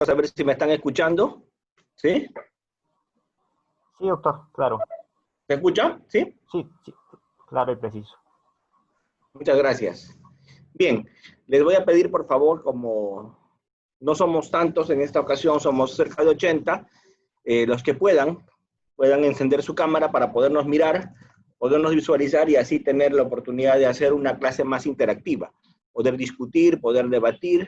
A ver si me están escuchando. ¿Sí? Sí, doctor, claro. ¿Se escucha? ¿Sí? Sí, claro y preciso. Muchas gracias. Bien, les voy a pedir, por favor, como no somos tantos en esta ocasión, somos cerca de 80, los que puedan encender su cámara para podernos mirar, podernos visualizar y así tener la oportunidad de hacer una clase más interactiva, poder discutir, poder debatir,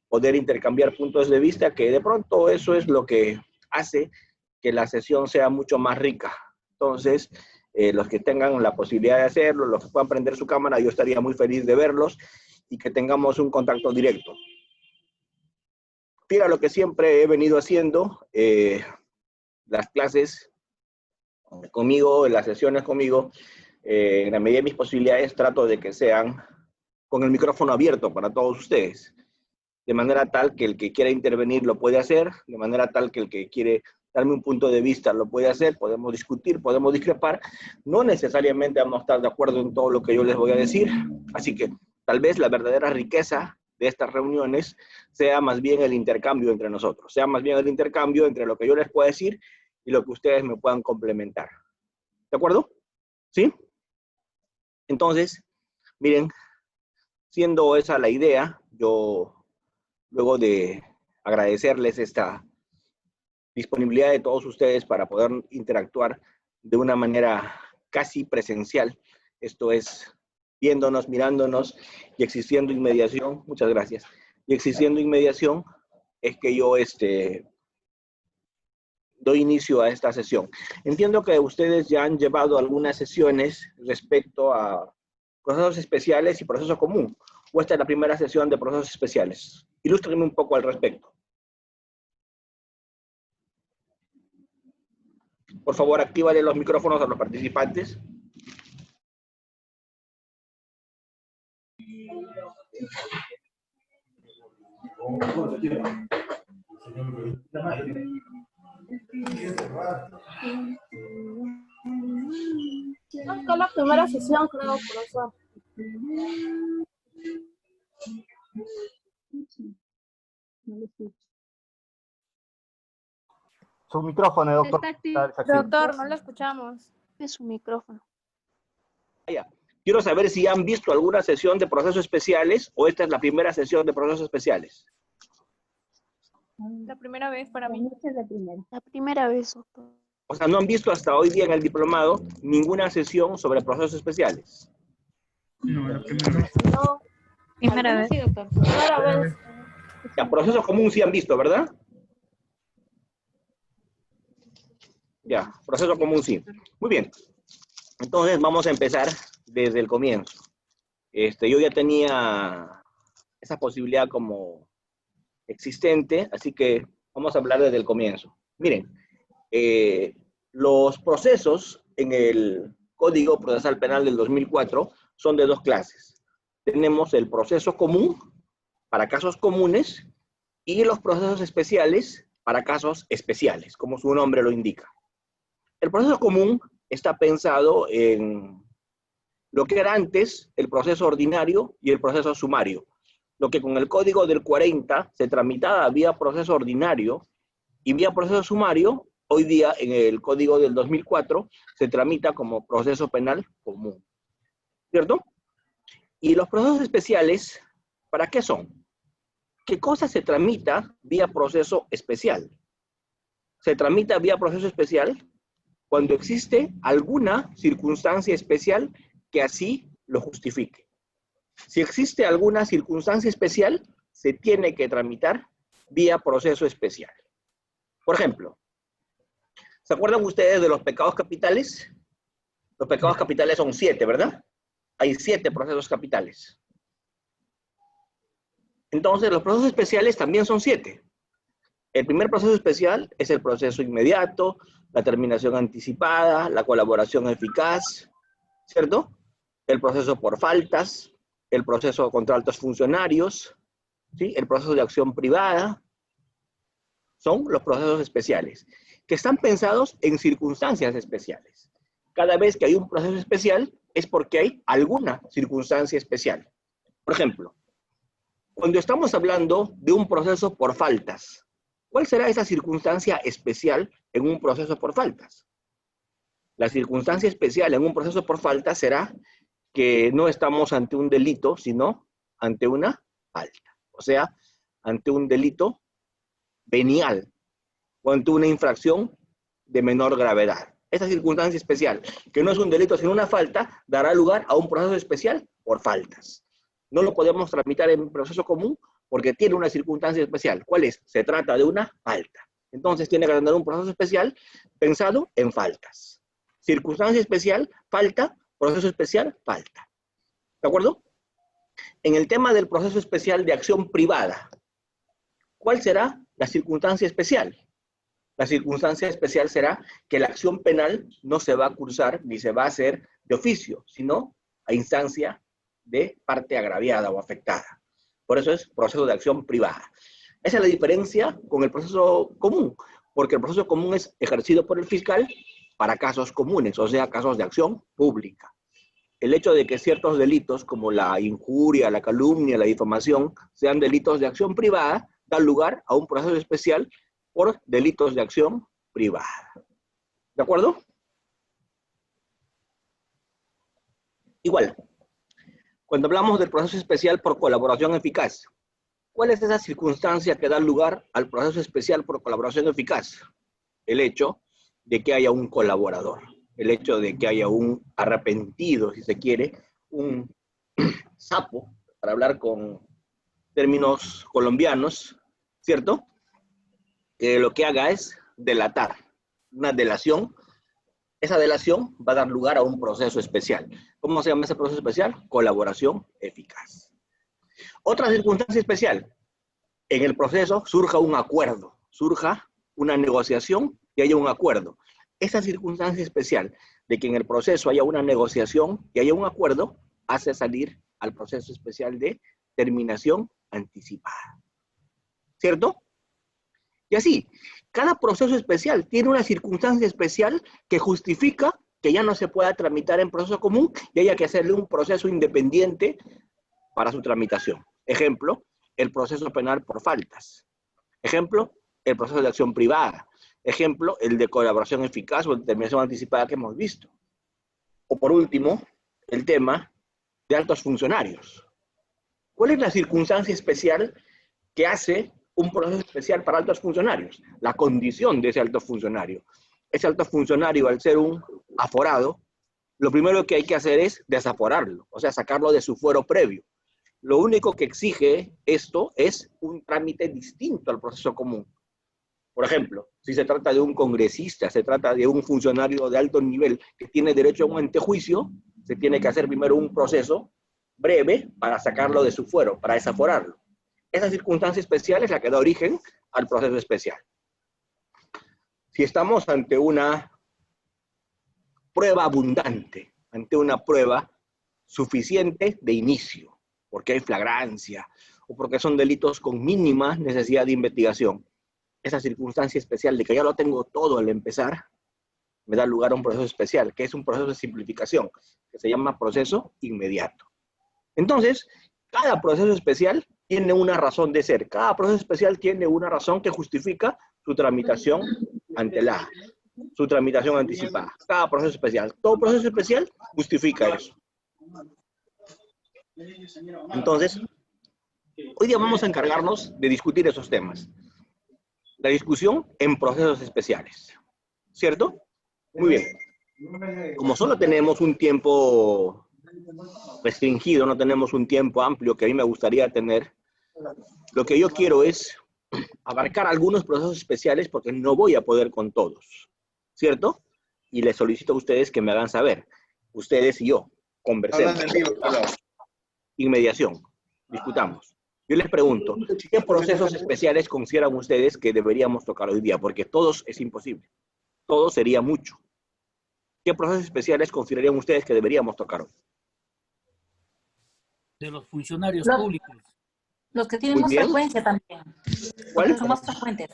poder intercambiar puntos de vista, que de pronto eso es lo que hace que la sesión sea mucho más rica. Entonces, los que tengan la posibilidad de hacerlo, los que puedan prender su cámara, yo estaría muy feliz de verlos y que tengamos un contacto directo. Mira lo que siempre he venido haciendo, las clases conmigo, las sesiones conmigo, en la medida de mis posibilidades trato de que sean con el micrófono abierto para todos ustedes, de manera tal que el que quiera intervenir lo puede hacer, de manera tal que el que quiere darme un punto de vista lo puede hacer, podemos discutir, podemos discrepar, no necesariamente vamos a estar de acuerdo en todo lo que yo les voy a decir, así que tal vez la verdadera riqueza de estas reuniones sea más bien el intercambio entre nosotros, sea más bien el intercambio entre lo que yo les pueda decir y lo que ustedes me puedan complementar. ¿De acuerdo? ¿Sí? Entonces, miren, siendo esa la idea, yo, luego de agradecerles esta disponibilidad de todos ustedes para poder interactuar de una manera casi presencial, esto es, viéndonos, mirándonos y existiendo inmediación, muchas gracias, y existiendo inmediación, es que yo doy inicio a esta sesión. Entiendo que ustedes ya han llevado algunas sesiones respecto a procesos especiales y proceso común, o esta es la primera sesión de procesos especiales. Ilústrenme un poco al respecto. Por favor, actívale los micrófonos a los participantes. Esta es la primera sesión, creo, profesor. Su micrófono, doctor. Está activo. Doctor, no lo escuchamos. Es su micrófono. Quiero saber si han visto alguna sesión de procesos especiales o esta es la primera sesión de procesos especiales. La primera vez para mí. La primera vez, doctor. O sea, no han visto hasta hoy día en el diplomado ninguna sesión sobre procesos especiales. No, la primera vez. No. Primera vez. Sí, doctor. Primera vez. Ya, proceso común sí han visto, ¿verdad? Ya, proceso común sí. Muy bien. Entonces vamos a empezar desde el comienzo. Yo ya tenía esa posibilidad como existente, así que vamos a hablar desde el comienzo. Miren, los procesos en el Código Procesal Penal del 2004 son de dos clases. Tenemos el proceso común para casos comunes y los procesos especiales para casos especiales, como su nombre lo indica. El proceso común está pensado en lo que era antes el proceso ordinario y el proceso sumario. Lo que con el Código del 40 se tramitaba vía proceso ordinario y vía proceso sumario, hoy día en el Código del 2004 se tramita como proceso penal común. ¿Cierto? Y los procesos especiales, ¿para qué son? ¿Qué cosa se tramita vía proceso especial? Se tramita vía proceso especial cuando existe alguna circunstancia especial que así lo justifique. Si existe alguna circunstancia especial, se tiene que tramitar vía proceso especial. Por ejemplo, ¿se acuerdan ustedes de los pecados capitales? Los pecados capitales son 7, ¿verdad? Hay 7 procesos capitales. Entonces, los procesos especiales también son 7. El primer proceso especial es el proceso inmediato, la terminación anticipada, la colaboración eficaz, ¿cierto? El proceso por faltas, el proceso contra altos funcionarios, ¿sí? El proceso de acción privada. Son los procesos especiales, que están pensados en circunstancias especiales. Cada vez que hay un proceso especial es porque hay alguna circunstancia especial. Por ejemplo, cuando estamos hablando de un proceso por faltas, ¿Cuál será esa circunstancia especial en un proceso por faltas? La circunstancia especial en un proceso por falta será que no estamos ante un delito, sino ante una falta. O sea, ante un delito venial o ante una infracción de menor gravedad. Esa circunstancia especial, que no es un delito sino una falta, dará lugar a un proceso especial por faltas. No lo podemos tramitar en proceso común porque tiene una circunstancia especial. ¿Cuál es? Se trata de una falta. Entonces tiene que tener un proceso especial pensado en faltas. Circunstancia especial, falta, proceso especial, falta. ¿De acuerdo? En el tema del proceso especial de acción privada, ¿cuál será la circunstancia especial? La circunstancia especial será que la acción penal no se va a cursar ni se va a hacer de oficio, sino a instancia de parte agraviada o afectada. Por eso es proceso de acción privada. Esa es la diferencia con el proceso común, porque el proceso común es ejercido por el fiscal para casos comunes, o sea, casos de acción pública. El hecho de que ciertos delitos como la injuria, la calumnia, la difamación sean delitos de acción privada, da lugar a un proceso especial por delitos de acción privada. ¿De acuerdo? Igual, cuando hablamos del proceso especial por colaboración eficaz, ¿cuál es esa circunstancia que da lugar al proceso especial por colaboración eficaz? El hecho de que haya un colaborador, el hecho de que haya un arrepentido, si se quiere, un sapo, para hablar con términos colombianos, ¿cierto? Que lo que haga es delatar, una delación. Esa delación va a dar lugar a un proceso especial. ¿Cómo se llama ese proceso especial? Colaboración eficaz. Otra circunstancia especial, en el proceso surja un acuerdo, surja una negociación y haya un acuerdo. Esa circunstancia especial de que en el proceso haya una negociación y haya un acuerdo, hace salir al proceso especial de terminación anticipada. ¿Cierto? Y así, cada proceso especial tiene una circunstancia especial que justifica que ya no se pueda tramitar en proceso común y haya que hacerle un proceso independiente para su tramitación. Ejemplo, el proceso penal por faltas. Ejemplo, el proceso de acción privada. Ejemplo, el de colaboración eficaz o determinación anticipada que hemos visto. O por último, el tema de altos funcionarios. ¿Cuál es la circunstancia especial que hace un proceso especial para altos funcionarios? La condición de ese alto funcionario. Ese alto funcionario, al ser un aforado, lo primero que hay que hacer es desaforarlo, o sea, sacarlo de su fuero previo. Lo único que exige esto es un trámite distinto al proceso común. Por ejemplo, si se trata de un congresista, se trata de un funcionario de alto nivel que tiene derecho a un antejuicio, se tiene que hacer primero un proceso breve para sacarlo de su fuero, para desaforarlo. Esa circunstancia especial es la que da origen al proceso especial. Si estamos ante una prueba abundante, ante una prueba suficiente de inicio, porque hay flagrancia o porque son delitos con mínima necesidad de investigación, esa circunstancia especial de que ya lo tengo todo al empezar, me da lugar a un proceso especial, que es un proceso de simplificación, que se llama proceso inmediato. Entonces, cada proceso especial tiene una razón de ser. Cada proceso especial tiene una razón que justifica su tramitación ante su tramitación anticipada. Cada proceso especial. Todo proceso especial justifica eso. Entonces, hoy día vamos a encargarnos de discutir esos temas. La discusión en procesos especiales. ¿Cierto? Muy bien. Como solo tenemos un tiempo restringido, no tenemos un tiempo amplio que a mí me gustaría tener, lo que yo quiero es abarcar algunos procesos especiales porque no voy a poder con todos, ¿cierto? Y les solicito a ustedes que me hagan saber, ustedes y yo, conversemos. Inmediación, discutamos. Yo les pregunto, ¿qué procesos especiales consideran ustedes que deberíamos tocar hoy día? Porque todos es imposible, todos sería mucho. ¿Qué procesos especiales considerarían ustedes que deberíamos tocar hoy? De los funcionarios Los- públicos. Los que tienen Muy más bien. frecuencia también. ¿Cuál? Los que son más frecuentes.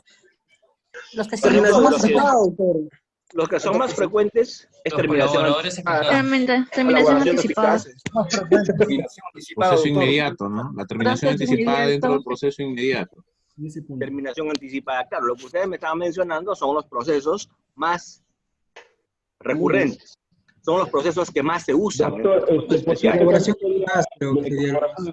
Los que Pero sí no, son los más que- frecuentes. Los que son más frecuentes es terminación anticipada, Terminación colaboración anticipada. eficaz. Proceso inmediato, ¿no? La terminación Proceso anticipada dentro del inmediato. proceso inmediato. terminación anticipada. Claro, lo que ustedes me estaban mencionando son los procesos más recurrentes. Son los procesos que más se usan. Colaboración con más,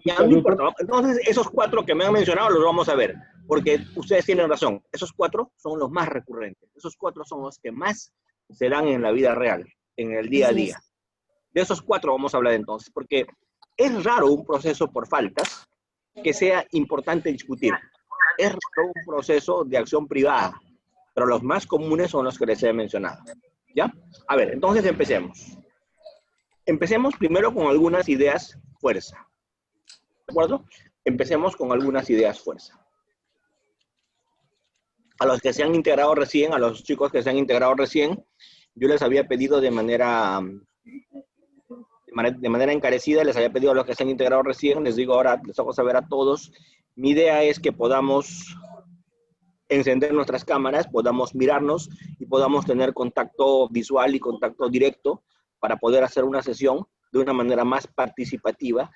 Ya no importa. Entonces, esos 4 que me han mencionado los vamos a ver, porque ustedes tienen razón. Esos 4 son los más recurrentes. Esos 4 son los que más se dan en la vida real, en el día a día. De esos 4 vamos a hablar entonces, porque es raro un proceso por faltas que sea importante discutir. Es raro un proceso de acción privada, pero los más comunes son los que les he mencionado. ¿Ya? A ver, entonces empecemos. Empecemos primero con algunas ideas fuerza. ¿De acuerdo? Empecemos con algunas ideas fuerza. A los que se han integrado recién, a los chicos que se han integrado recién, yo les había pedido de manera encarecida, les había pedido a los que se han integrado recién, les digo ahora, les hago saber a todos, mi idea es que podamos encender nuestras cámaras, podamos mirarnos y podamos tener contacto visual y contacto directo para poder hacer una sesión de una manera más participativa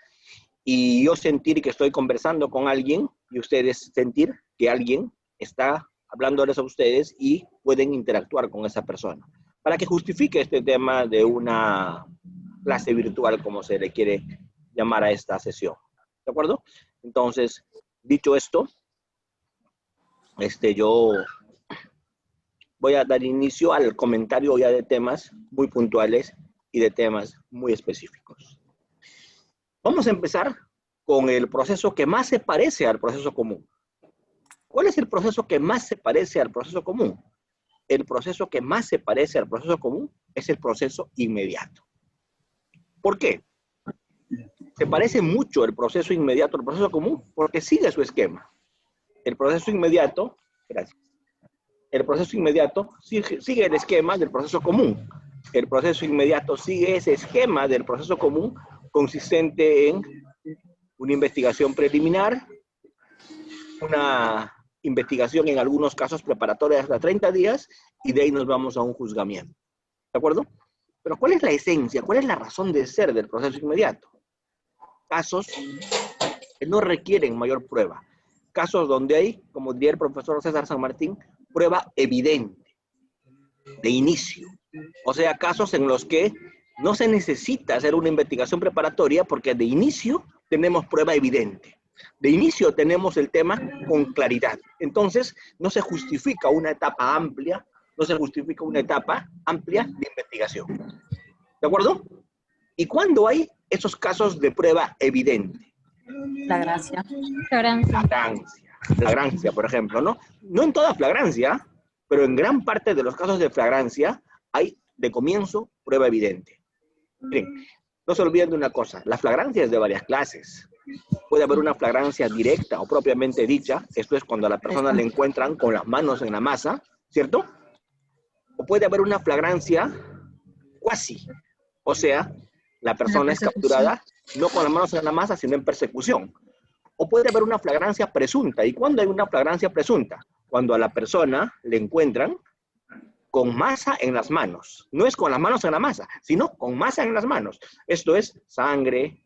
y yo sentir que estoy conversando con alguien y ustedes sentir que alguien está hablándoles a ustedes y pueden interactuar con esa persona. Para que justifique este tema de una clase virtual, como se le quiere llamar a esta sesión. ¿De acuerdo? Entonces, dicho esto, yo voy a dar inicio al comentario ya de temas muy puntuales y de temas muy específicos. Vamos a empezar con el proceso que más se parece al proceso común. ¿Cuál es el proceso que más se parece al proceso común? El proceso que más se parece al proceso común es el proceso inmediato. ¿Por qué? Se parece mucho el proceso inmediato al proceso común porque sigue su esquema. El proceso inmediato, gracias. El proceso inmediato sigue el esquema del proceso común. El proceso inmediato sigue ese esquema del proceso común consistente en una investigación preliminar, una investigación en algunos casos preparatoria hasta 30 días y de ahí nos vamos a un juzgamiento. ¿De acuerdo? Pero ¿cuál es la esencia? ¿Cuál es la razón de ser del proceso inmediato? Casos que no requieren mayor prueba. Casos donde hay, como diría el profesor César San Martín, prueba evidente, de inicio. O sea, casos en los que no se necesita hacer una investigación preparatoria porque de inicio tenemos prueba evidente. De inicio tenemos el tema con claridad. Entonces, no se justifica una etapa amplia, no se justifica una etapa amplia de investigación. ¿De acuerdo? ¿Y cuándo hay esos casos de prueba evidente? Flagrancia. Flagrancia, por ejemplo, ¿no? No en toda flagrancia, pero en gran parte de los casos de flagrancia hay de comienzo prueba evidente. Miren, no se olviden de una cosa, la flagrancia es de varias clases. Puede haber una flagrancia directa o propiamente dicha, esto es cuando a la persona le encuentran con las manos en la masa, ¿cierto? O puede haber una flagrancia cuasi, o sea, la persona es capturada no con las manos en la masa, sino en persecución. O puede haber una flagrancia presunta. ¿Y cuándo hay una flagrancia presunta? Cuando a la persona le encuentran con masa en las manos. No es con las manos en la masa, sino con masa en las manos. Esto es sangre,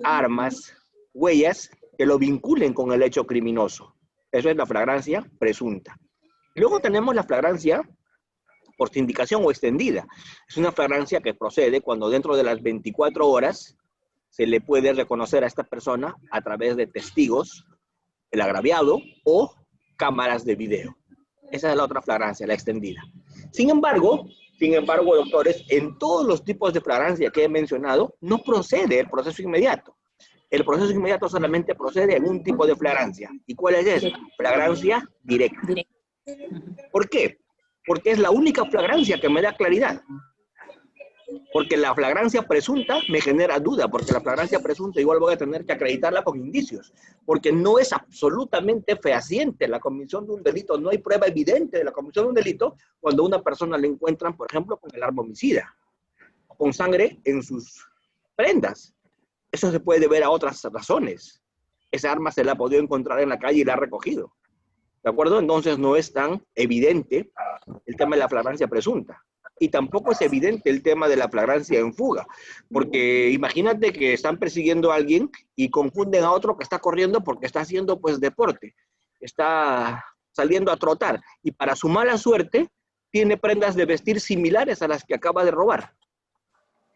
armas, huellas que lo vinculen con el hecho criminoso. Eso es la flagrancia presunta. Luego tenemos la flagrancia por sindicación o extendida. Es una flagrancia que procede cuando dentro de las 24 horas se le puede reconocer a esta persona a través de testigos, el agraviado o cámaras de video. Esa es la otra flagrancia, la extendida. Sin embargo, doctores, en todos los tipos de flagrancia que he mencionado, no procede el proceso inmediato. El proceso inmediato solamente procede en un tipo de flagrancia. ¿Y cuál es esa? Flagrancia directa. ¿Por qué? Porque es la única flagrancia que me da claridad. Porque la flagrancia presunta me genera duda, porque la flagrancia presunta igual voy a tener que acreditarla con indicios, porque no es absolutamente fehaciente la comisión de un delito, no hay prueba evidente de la comisión de un delito cuando a una persona le encuentran, por ejemplo, con el arma homicida, con sangre en sus prendas. Eso se puede deber a otras razones. Esa arma se la ha podido encontrar en la calle y la ha recogido. ¿De acuerdo? Entonces no es tan evidente el tema de la flagrancia presunta. Y tampoco es evidente el tema de la flagrancia en fuga. Porque imagínate que están persiguiendo a alguien y confunden a otro que está corriendo porque está haciendo pues deporte. está saliendo a trotar y para su mala suerte tiene prendas de vestir similares a las que acaba de robar.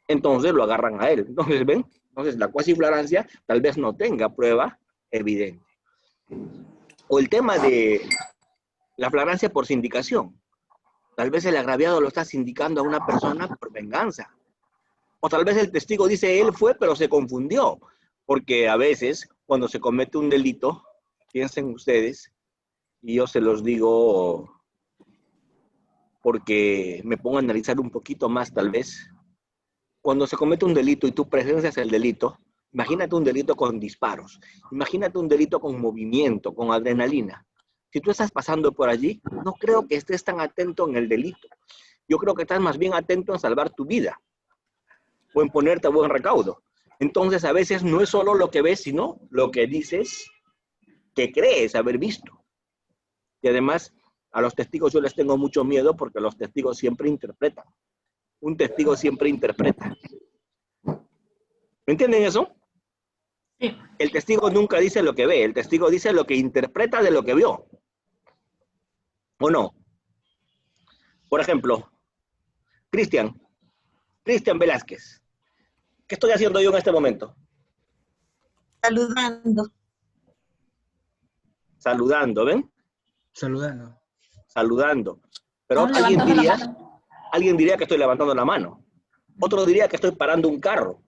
Entonces lo agarran a él. Entonces, ¿ven? Entonces la cuasiflagrancia tal vez no tenga prueba evidente. O el tema de la flagrancia por sindicación. Tal vez el agraviado lo está sindicando a una persona por venganza. O tal vez el testigo dice él fue, pero se confundió. Porque a veces, cuando se comete un delito, piensen ustedes, y yo se los digo porque me pongo a analizar un poquito más tal vez. Cuando se comete un delito y tú presencias el delito, imagínate un delito con disparos, imagínate un delito con movimiento, con adrenalina. Si tú estás pasando por allí, no creo que estés tan atento en el delito. Yo creo que estás más bien atento en salvar tu vida o en ponerte a buen recaudo. Entonces, a veces no es solo lo que ves, sino lo que dices que crees haber visto. Y además, a los testigos yo les tengo mucho miedo porque los testigos siempre interpretan. Un testigo siempre interpreta. ¿Me entienden eso? Sí. El testigo nunca dice lo que ve, el testigo dice lo que interpreta de lo que vio. ¿O no? Por ejemplo, Cristian Velázquez. ¿Qué estoy haciendo yo en este momento? Saludando. Saludando, ¿ven? Saludando. Pero No, levantando la alguien diría que estoy levantando la mano. Otro diría que estoy parando un carro.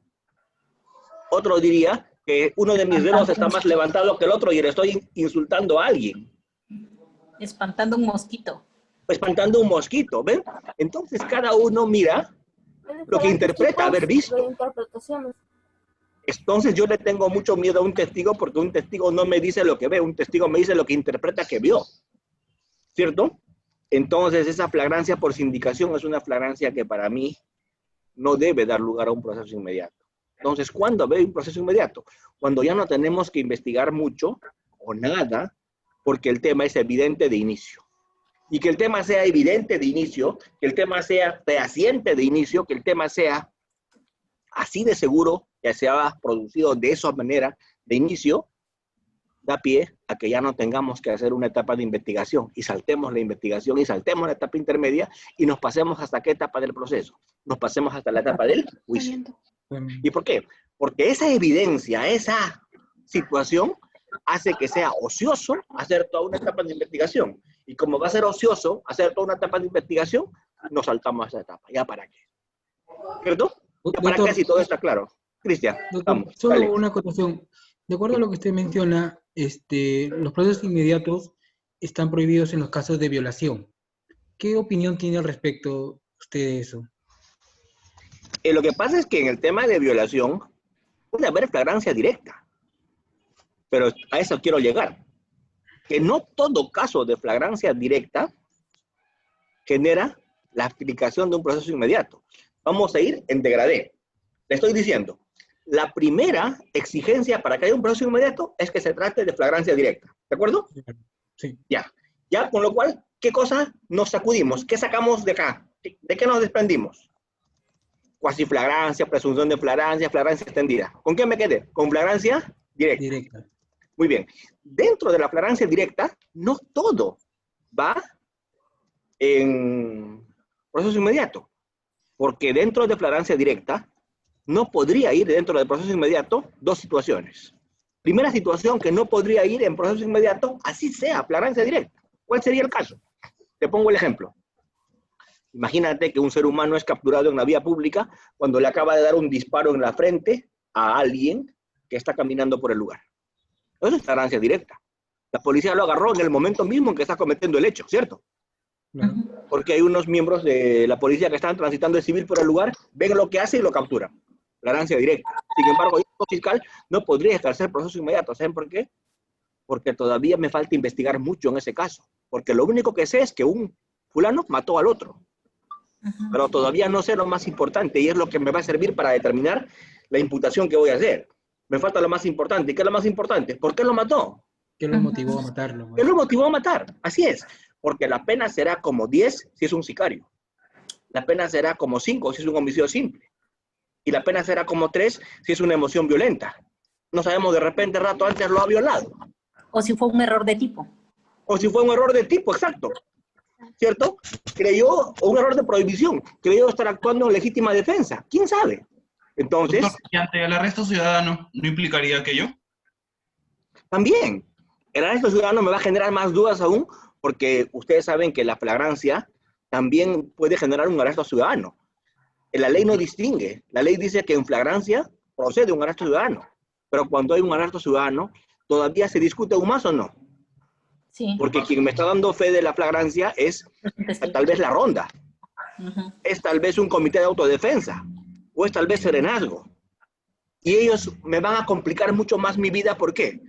Otro diría que uno de mis dedos está más levantado que el otro y le estoy insultando a alguien. Espantando un mosquito. Espantando un mosquito, ¿ven? Entonces cada uno mira lo que interpreta haber visto. Entonces yo le tengo mucho miedo a un testigo porque un testigo no me dice lo que ve, un testigo me dice lo que interpreta que vio. ¿Cierto? Entonces esa flagrancia por sindicación es una flagrancia que para mí no debe dar lugar a un proceso inmediato. Entonces, ¿cuándo ve un proceso inmediato? Cuando ya no tenemos que investigar mucho o nada porque el tema es evidente de inicio. Y que el tema sea evidente de inicio, que el tema sea fehaciente de inicio, que el tema sea así de seguro, que se ha producido de esa manera de inicio, da pie a que ya no tengamos que hacer una etapa de investigación y saltemos la investigación y saltemos la etapa intermedia y nos pasemos hasta qué etapa del proceso. Nos pasemos hasta la etapa del juicio. ¿Y por qué? Porque esa evidencia, esa situación hace que sea ocioso hacer toda una etapa de investigación. Y como va a ser ocioso hacer toda una etapa de investigación, nos saltamos a esa etapa. ¿Ya para qué? ¿Cierto? ¿Ya para qué si todo está claro? Cristian, vamos. Solo Dale. una acotación. De acuerdo a lo que usted menciona, los procesos inmediatos están prohibidos en los casos de violación. ¿Qué opinión tiene al respecto usted de eso? Lo que pasa es que en el tema de violación puede haber flagrancia directa. Pero a eso quiero llegar. Que no todo caso de flagrancia directa genera la aplicación de un proceso inmediato. Vamos a ir en degradé. Le estoy diciendo, la primera exigencia para que haya un proceso inmediato es que se trate de flagrancia directa. ¿De acuerdo? Sí. Ya, con lo cual, ¿qué cosa nos sacudimos? ¿Qué sacamos de acá? ¿De qué nos desprendimos? Cuasiflagrancia, presunción de flagrancia, flagrancia extendida. ¿Con qué me quedé? Con flagrancia directa. Muy bien. Dentro de la flagrancia directa, no todo va en proceso inmediato. Porque dentro de flagrancia directa, no podría ir dentro del proceso inmediato dos situaciones. Primera situación que no podría ir en proceso inmediato, así sea, flagrancia directa. ¿Cuál sería el caso? Te pongo el ejemplo. Imagínate que un ser humano es capturado en la vía pública cuando le acaba de dar un disparo en la frente a alguien que está caminando por el lugar. Eso es flagrancia directa. La policía lo agarró en el momento mismo en que está cometiendo el hecho, ¿cierto? Porque hay unos miembros de la policía que están transitando el civil por el lugar, ven lo que hace y lo capturan. Flagrancia directa. Sin embargo, el fiscal no podría ejercer proceso inmediato. ¿Saben por qué? Porque todavía me falta investigar mucho en ese caso. Porque lo único que sé es que un fulano mató al otro. Pero todavía no sé lo más importante y es lo que me va a servir para determinar la imputación que voy a hacer. Me falta lo más importante. ¿Y qué es lo más importante? ¿Por qué lo mató? ¿Qué lo motivó a matarlo? ¿Qué lo motivó a matar? Así es. Porque la pena será como 10 si es un sicario. La pena será como 5 si es un homicidio simple. Y la pena será como 3 si es una emoción violenta. No sabemos, de repente, rato antes lo ha violado. O si fue un error de tipo. O si fue un error de tipo, exacto. ¿Cierto? Creyó, o un error de prohibición, creyó estar actuando en legítima defensa. ¿Quién sabe? Entonces, Doctor, ¿y ante el arresto ciudadano no implicaría aquello? también, el arresto ciudadano me va a generar más dudas aún, porque ustedes saben que la flagrancia también puede generar un arresto ciudadano. La ley no distingue. La ley dice que en flagrancia procede un arresto ciudadano. Pero cuando hay un arresto ciudadano, ¿todavía se discute aún más o no? Sí. Porque quien me está dando fe de la flagrancia es tal vez la ronda. Es tal vez un comité de autodefensa. O es tal vez serenazgo. Y ellos me van a complicar mucho más mi vida. ¿Por qué?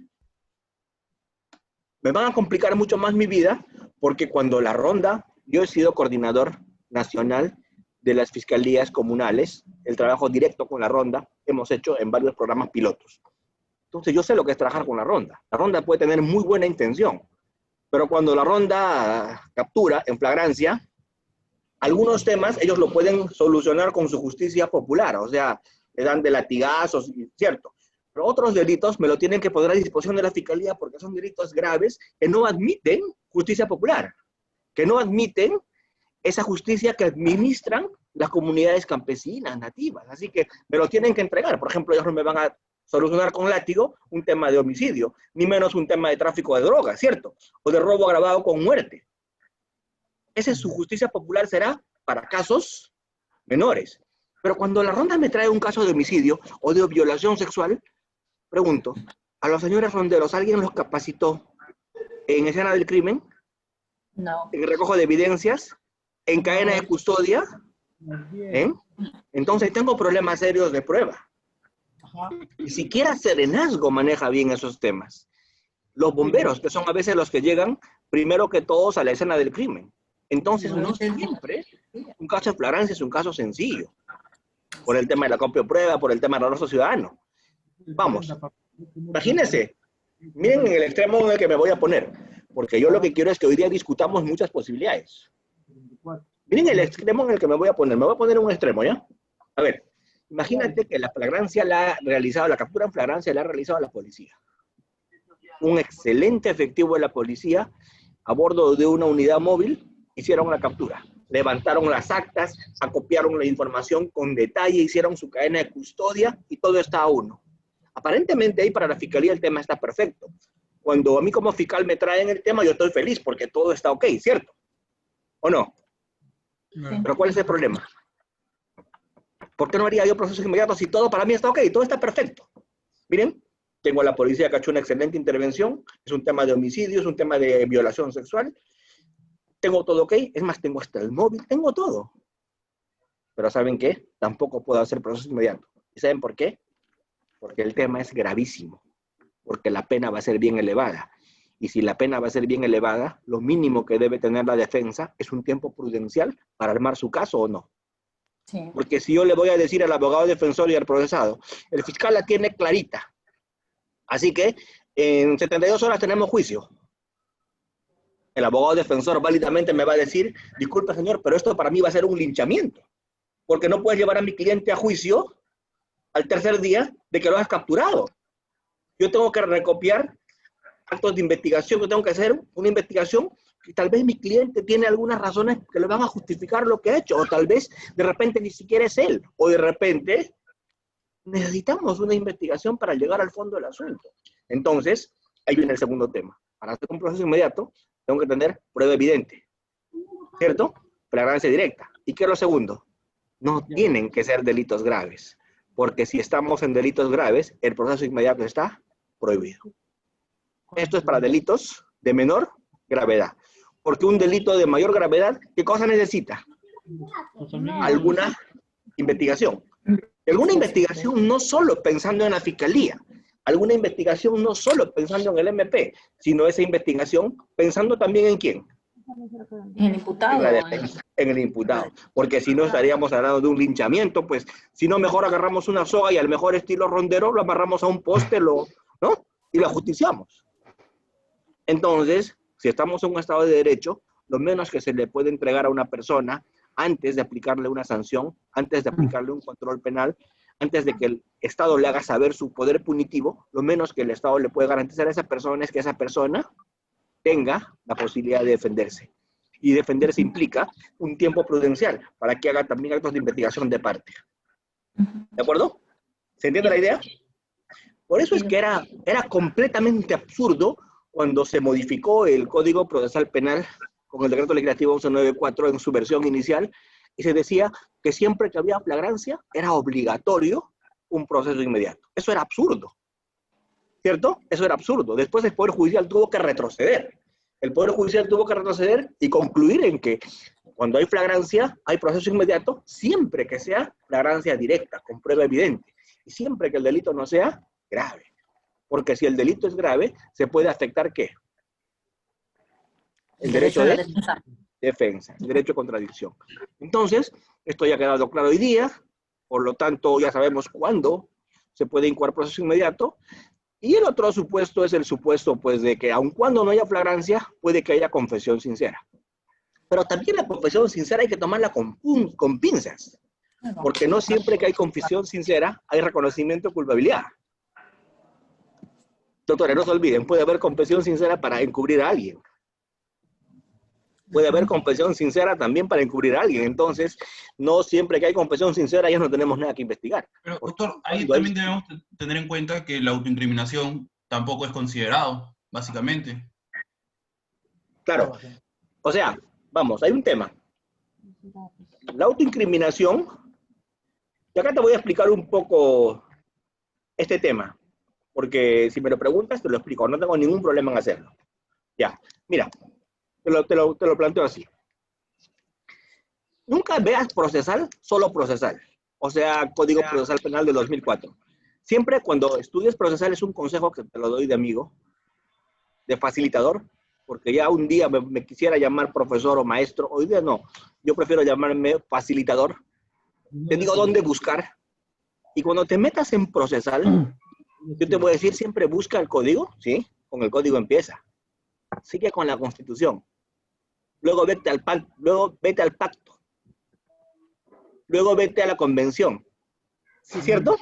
Me van a complicar mucho más mi vida porque cuando la ronda, yo he sido coordinador nacional de las fiscalías comunales, el trabajo directo con la ronda, hemos hecho en varios programas pilotos. Entonces yo sé lo que es trabajar con la ronda. La ronda puede tener muy buena intención, pero cuando la ronda captura en flagrancia, algunos temas ellos lo pueden solucionar con su justicia popular, o sea, le dan de latigazos, ¿cierto? Pero otros delitos me lo tienen que poner a disposición de la fiscalía porque son delitos graves que no admiten justicia popular, que no admiten esa justicia que administran las comunidades campesinas, nativas. Así que me lo tienen que entregar. Por ejemplo, ellos no me van a solucionar con látigo un tema de homicidio, ni menos un tema de tráfico de drogas, ¿cierto? O de robo agravado con muerte. Esa es su justicia popular, será para casos menores. Pero cuando la ronda me trae un caso de homicidio o de violación sexual, pregunto, ¿a los señores ronderos alguien los capacitó en escena del crimen? No. ¿En recojo de evidencias? ¿En cadena de custodia? ¿Eh? Entonces tengo problemas serios de prueba. Ni siquiera Serenazgo maneja bien esos temas. Los bomberos, que son a veces los que llegan primero que todos a la escena del crimen. Entonces no siempre un caso de flagrancia es un caso sencillo. Por el tema de la copia de prueba, por el tema del arresto ciudadano. Vamos, imagínense, miren en el extremo en el que me voy a poner, porque yo lo que quiero es que hoy día discutamos muchas posibilidades. Miren el extremo en el que me voy a poner un extremo, ¿ya? A ver, imagínate que la flagrancia la ha realizado, la captura en flagrancia la ha realizado la policía. Un excelente efectivo de la policía, a bordo de una unidad móvil, hicieron la captura. Levantaron las actas, acopiaron la información con detalle, hicieron su cadena de custodia y todo está a uno. Aparentemente ahí para la fiscalía el tema está perfecto. Cuando a mí como fiscal me traen el tema, yo estoy feliz porque todo está ok, ¿cierto? ¿O no? Pero ¿cuál es el problema? ¿Por qué no haría yo procesos inmediatos si todo para mí está ok, todo está perfecto? Miren, tengo a la policía que ha hecho una excelente intervención, es un tema de homicidio, es un tema de violación sexual, tengo todo ok, es más, tengo hasta el móvil, tengo todo. Pero ¿saben qué? Tampoco puedo hacer procesos inmediatos. ¿Y saben por qué? Porque el tema es gravísimo, porque la pena va a ser bien elevada. Y si la pena va a ser bien elevada, lo mínimo que debe tener la defensa es un tiempo prudencial para armar su caso o no. Sí. Porque si yo le voy a decir al abogado defensor y al procesado, el fiscal la tiene clarita, así que en 72 horas tenemos juicio. El abogado defensor válidamente me va a decir, disculpe señor, pero esto para mí va a ser un linchamiento, porque no puedes llevar a mi cliente a juicio al tercer día de que lo has capturado. Yo tengo que recopiar actos de investigación, yo tengo que hacer una investigación que tal vez mi cliente tiene algunas razones que le van a justificar lo que ha hecho, o tal vez de repente ni siquiera es él, o de repente necesitamos una investigación para llegar al fondo del asunto. Entonces, ahí viene el segundo tema. Para hacer un proceso inmediato, tengo que tener prueba evidente, ¿cierto? Flagrancia directa. ¿Y qué es lo segundo? No tienen que ser delitos graves, porque si estamos en delitos graves, el proceso inmediato está prohibido. Esto es para delitos de menor gravedad, porque un delito de mayor gravedad, ¿qué cosa necesita? Alguna investigación. Alguna investigación no solo pensando en la fiscalía, alguna investigación no solo pensando en el MP, sino esa investigación pensando también en quién. En el imputado. En la defensa, en el imputado. Porque si no estaríamos hablando de un linchamiento, pues si no mejor agarramos una soga y al mejor estilo rondero lo amarramos a un poste, ¿no? Y lo ajusticiamos. Entonces, si estamos en un Estado de Derecho, lo menos que se le puede entregar a una persona antes de aplicarle una sanción, antes de aplicarle un control penal, antes de que el Estado le haga saber su poder punitivo, lo menos que el Estado le puede garantizar a esa persona es que esa persona tenga la posibilidad de defenderse. Y defenderse implica un tiempo prudencial para que haga también actos de investigación de parte. ¿De acuerdo? ¿Se entiende la idea? Por eso es que era completamente absurdo cuando se modificó el Código Procesal Penal con el Decreto Legislativo 1194 en su versión inicial, y se decía que siempre que había flagrancia era obligatorio un proceso inmediato. Eso era absurdo, ¿cierto? Eso era absurdo. Después el Poder Judicial tuvo que retroceder. El Poder Judicial tuvo que retroceder y concluir en que cuando hay flagrancia, hay proceso inmediato, siempre que sea flagrancia directa, con prueba evidente, y siempre que el delito no sea grave. Porque si el delito es grave, se puede afectar, ¿qué? El derecho de defensa, el derecho de contradicción. Entonces, esto ya ha quedado claro hoy día, por lo tanto, ya sabemos cuándo se puede incoar proceso inmediato, y el otro supuesto es el supuesto, pues, de que aun cuando no haya flagrancia, puede que haya confesión sincera. Pero también la confesión sincera hay que tomarla con pinzas, porque no siempre que hay confesión sincera hay reconocimiento de culpabilidad. Doctores, no se olviden, puede haber confesión sincera para encubrir a alguien. Puede haber confesión sincera también para encubrir a alguien. Entonces, no siempre que hay confesión sincera ya no tenemos nada que investigar. Pero, doctor, ahí también debemos tener en cuenta que la autoincriminación tampoco es considerado, básicamente. Claro. O sea, vamos, hay un tema. La autoincriminación, y acá te voy a explicar un poco este tema, porque si me lo preguntas te lo explico, no tengo ningún problema en hacerlo. Ya, mira. Te lo planteo así. Nunca veas procesal, solo procesal. O sea, Código Procesal Penal de 2004. Siempre cuando estudies procesal es un consejo que te lo doy de amigo, de facilitador, porque ya un día me quisiera llamar profesor o maestro, hoy día no. Yo prefiero llamarme facilitador. Te digo dónde buscar. Y cuando te metas en procesal, yo te voy a decir, siempre busca el código, ¿sí? Con el código empieza. Sigue con la Constitución. Luego vete al pacto. Luego vete a la convención. ¿Sí es cierto?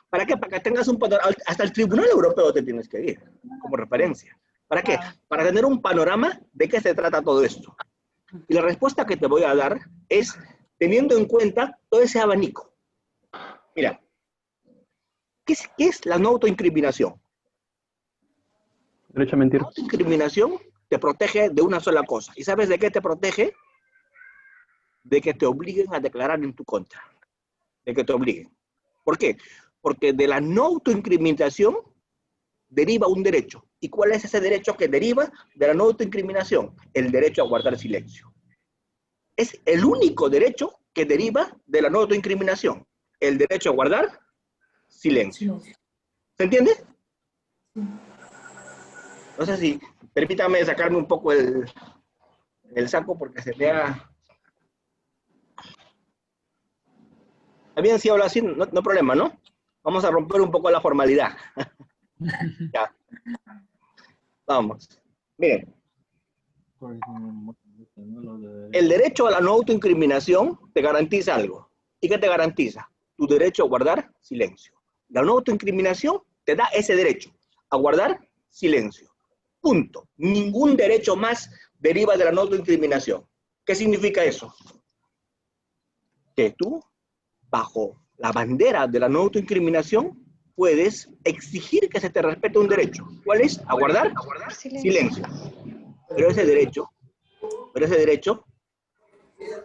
¿Para qué? Para que tengas un panorama. Hasta el Tribunal Europeo te tienes que ir como referencia. ¿Para qué? Para tener un panorama de qué se trata todo esto. Y la respuesta que te voy a dar es teniendo en cuenta todo ese abanico. Mira, ¿qué es la no autoincriminación? Derecho a mentir. La autoincriminación te protege de una sola cosa. ¿Y sabes de qué te protege? De que te obliguen a declarar en tu contra. De que te obliguen. ¿Por qué? Porque de la no autoincriminación deriva un derecho. ¿Y cuál es ese derecho que deriva de la no autoincriminación? El derecho a guardar silencio. Es el único derecho que deriva de la no autoincriminación. El derecho a guardar silencio. ¿Se entiende? No sé si, permítame sacarme un poco el saco porque se vea. También si hablo así, no hay problema, ¿no? Vamos a romper un poco la formalidad. Ya. Vamos. Miren. El derecho a la no autoincriminación te garantiza algo. ¿Y qué te garantiza? Tu derecho a guardar silencio. La no autoincriminación te da ese derecho a guardar silencio. Punto. Ningún derecho más deriva de la no autoincriminación. ¿Qué significa eso? Que tú, bajo la bandera de la no autoincriminación, puedes exigir que se te respete un derecho. ¿Cuál es? A guardar silencio. Pero ese derecho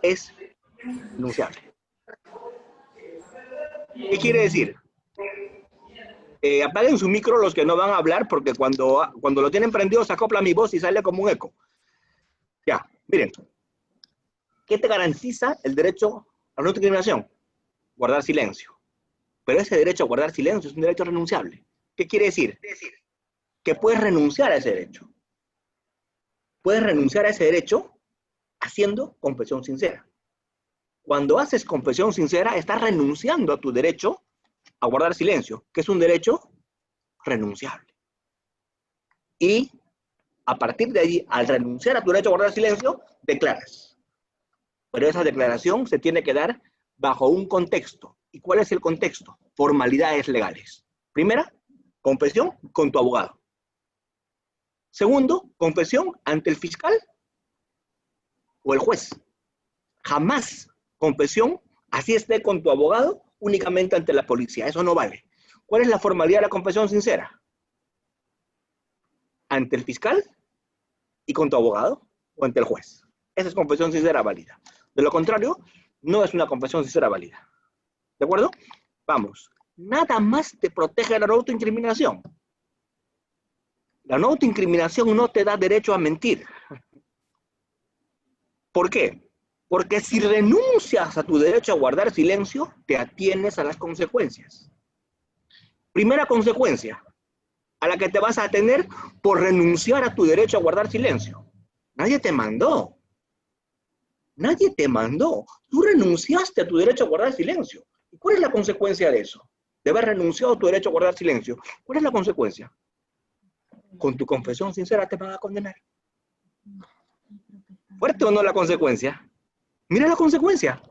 es renunciable. ¿Qué quiere decir? Apaguen su micro los que no van a hablar, porque cuando lo tienen prendido se acopla mi voz y sale como un eco. Ya, miren. ¿Qué te garantiza el derecho a la no autoincriminación? Guardar silencio. Pero ese derecho a guardar silencio es un derecho renunciable. ¿Qué quiere decir? Que puedes renunciar a ese derecho. Puedes renunciar a ese derecho haciendo confesión sincera. Cuando haces confesión sincera, estás renunciando a tu derecho a guardar silencio, que es un derecho renunciable. Y a partir de ahí, al renunciar a tu derecho a guardar silencio, declaras. Pero esa declaración se tiene que dar bajo un contexto. ¿Y cuál es el contexto? Formalidades legales. Primera, confesión con tu abogado. Segundo, confesión ante el fiscal o el juez. Jamás confesión, así esté con tu abogado, únicamente ante la policía. Eso no vale. ¿Cuál es la formalidad de la confesión sincera? Ante el fiscal y con tu abogado o ante el juez. Esa es confesión sincera válida. De lo contrario, no es una confesión sincera válida. ¿De acuerdo? Vamos. Nada más te protege de la no autoincriminación. La no autoincriminación no te da derecho a mentir. ¿Por qué? Porque si renuncias a tu derecho a guardar silencio, te atienes a las consecuencias. Primera consecuencia, a la que te vas a atener por renunciar a tu derecho a guardar silencio. Nadie te mandó. Nadie te mandó. Tú renunciaste a tu derecho a guardar silencio. ¿Y cuál es la consecuencia de eso? De haber renunciado a tu derecho a guardar silencio. ¿Cuál es la consecuencia? Con tu confesión sincera te van a condenar. ¿Fuerte o no la consecuencia? Mira la consecuencia.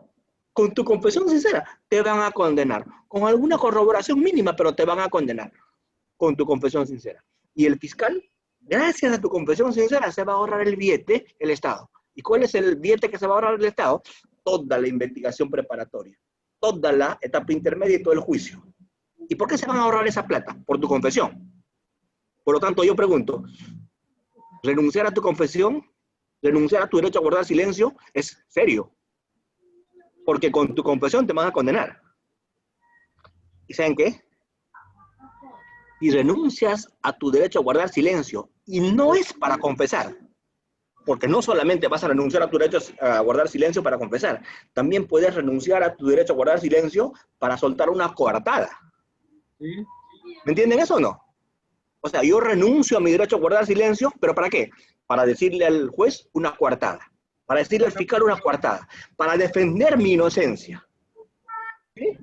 Con tu confesión sincera te van a condenar. Con alguna corroboración mínima, pero te van a condenar. Con tu confesión sincera. Y el fiscal, gracias a tu confesión sincera, se va a ahorrar el billete, el Estado. ¿Y cuál es el billete que se va a ahorrar el Estado? Toda la investigación preparatoria. Toda la etapa intermedia y todo el juicio. ¿Y por qué se van a ahorrar esa plata? Por tu confesión. Por lo tanto, yo pregunto, renunciar a tu confesión, renunciar a tu derecho a guardar silencio, es serio. Porque con tu confesión te van a condenar. ¿Y saben qué? Si renuncias a tu derecho a guardar silencio, y no es para confesar, porque no solamente vas a renunciar a tu derecho a guardar silencio para confesar, también puedes renunciar a tu derecho a guardar silencio para soltar una coartada. ¿Me entienden eso o no? O sea, yo renuncio a mi derecho a guardar silencio, ¿pero para qué? Para decirle al juez una coartada, para decirle al fiscal una coartada, para defender mi inocencia. ¿Sí?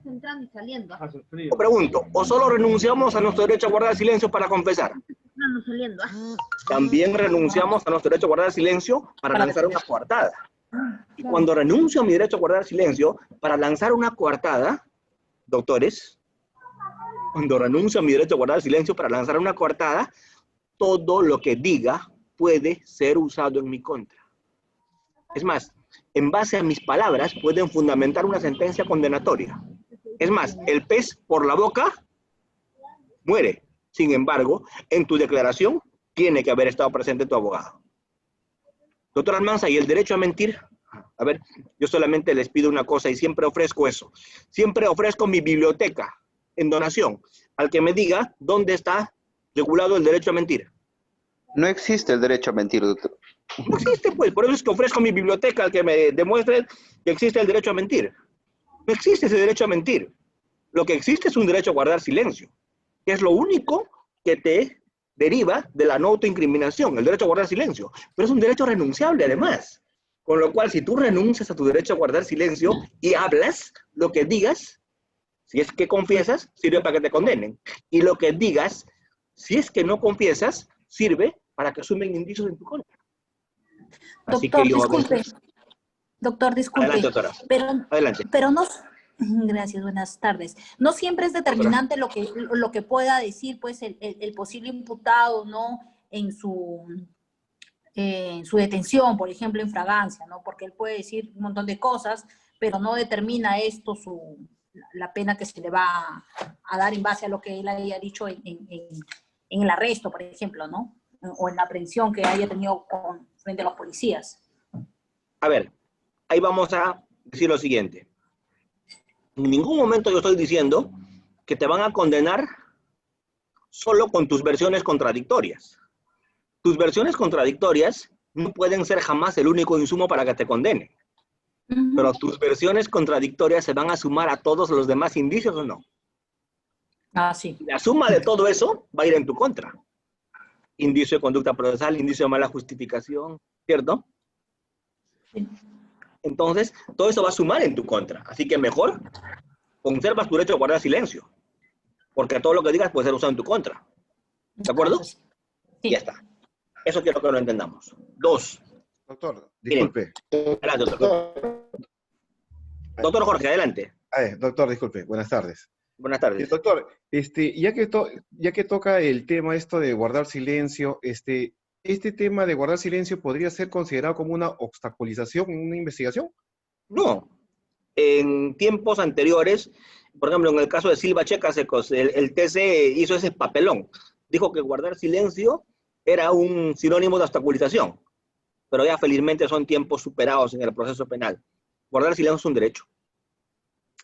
Entrando y saliendo. Yo pregunto, ¿o solo renunciamos a nuestro derecho a guardar silencio para confesar? Entrando, saliendo. También renunciamos a nuestro derecho a guardar silencio para lanzar una coartada. Y cuando renuncio a mi derecho a guardar silencio para lanzar una coartada, doctores, cuando renuncio a mi derecho a guardar silencio para lanzar una coartada, todo lo que diga puede ser usado en mi contra. Es más, en base a mis palabras pueden fundamentar una sentencia condenatoria. Es más, el pez por la boca muere. Sin embargo, en tu declaración tiene que haber estado presente tu abogado. Doctor Almanza, ¿y el derecho a mentir? A ver, yo solamente les pido una cosa y siempre ofrezco eso. Siempre ofrezco mi biblioteca en donación al que me diga dónde está regulado el derecho a mentir. No existe el derecho a mentir, doctor. No existe, pues. Por eso es que ofrezco mi biblioteca al que me demuestre que existe el derecho a mentir. No existe ese derecho a mentir. Lo que existe es un derecho a guardar silencio, que es lo único que te deriva de la no autoincriminación, el derecho a guardar silencio. Pero es un derecho renunciable, además. Con lo cual, si tú renuncias a tu derecho a guardar silencio y hablas, lo que digas, si es que confiesas, sirve para que te condenen. Y lo que digas, si es que no confiesas, sirve para que asumen indicios en tu contra. Así Doctor, que yo disculpe. Doctor, disculpe. Adelante, doctora. Adelante. Pero no... Gracias, buenas tardes. No siempre es determinante lo que pueda decir pues el posible imputado, ¿no? En su detención, por ejemplo, en fragancia, ¿no? Porque él puede decir un montón de cosas, pero no determina esto la pena que se le va a dar en base a lo que él haya dicho en el arresto, por ejemplo, ¿no? O en la aprehensión que haya tenido frente a los policías. A ver, ahí vamos a decir lo siguiente. En ningún momento yo estoy diciendo que te van a condenar solo con tus versiones contradictorias. Tus versiones contradictorias no pueden ser jamás el único insumo para que te condenen. Pero tus versiones contradictorias se van a sumar a todos los demás indicios, ¿o no? Ah, sí. La suma de todo eso va a ir en tu contra. Indicio de conducta procesal, indicio de mala justificación, ¿cierto? Sí. Entonces, todo eso va a sumar en tu contra. Así que mejor conservas tu derecho a guardar silencio. Porque todo lo que digas puede ser usado en tu contra. ¿De acuerdo? Sí. Ya está. Eso quiero que lo entendamos. 2. Doctor, disculpe. Adelante, doctor. Doctor Jorge, adelante. Doctor, disculpe. Buenas tardes. Buenas tardes. Doctor, ya que toca el tema esto de guardar silencio, este tema de guardar silencio podría ser considerado como una obstaculización en una investigación. No. En tiempos anteriores, por ejemplo, en el caso de Silva Checasecos, el TC hizo ese papelón. Dijo que guardar silencio era un sinónimo de obstaculización. Pero ya felizmente son tiempos superados en el proceso penal. Guardar silencio es un derecho.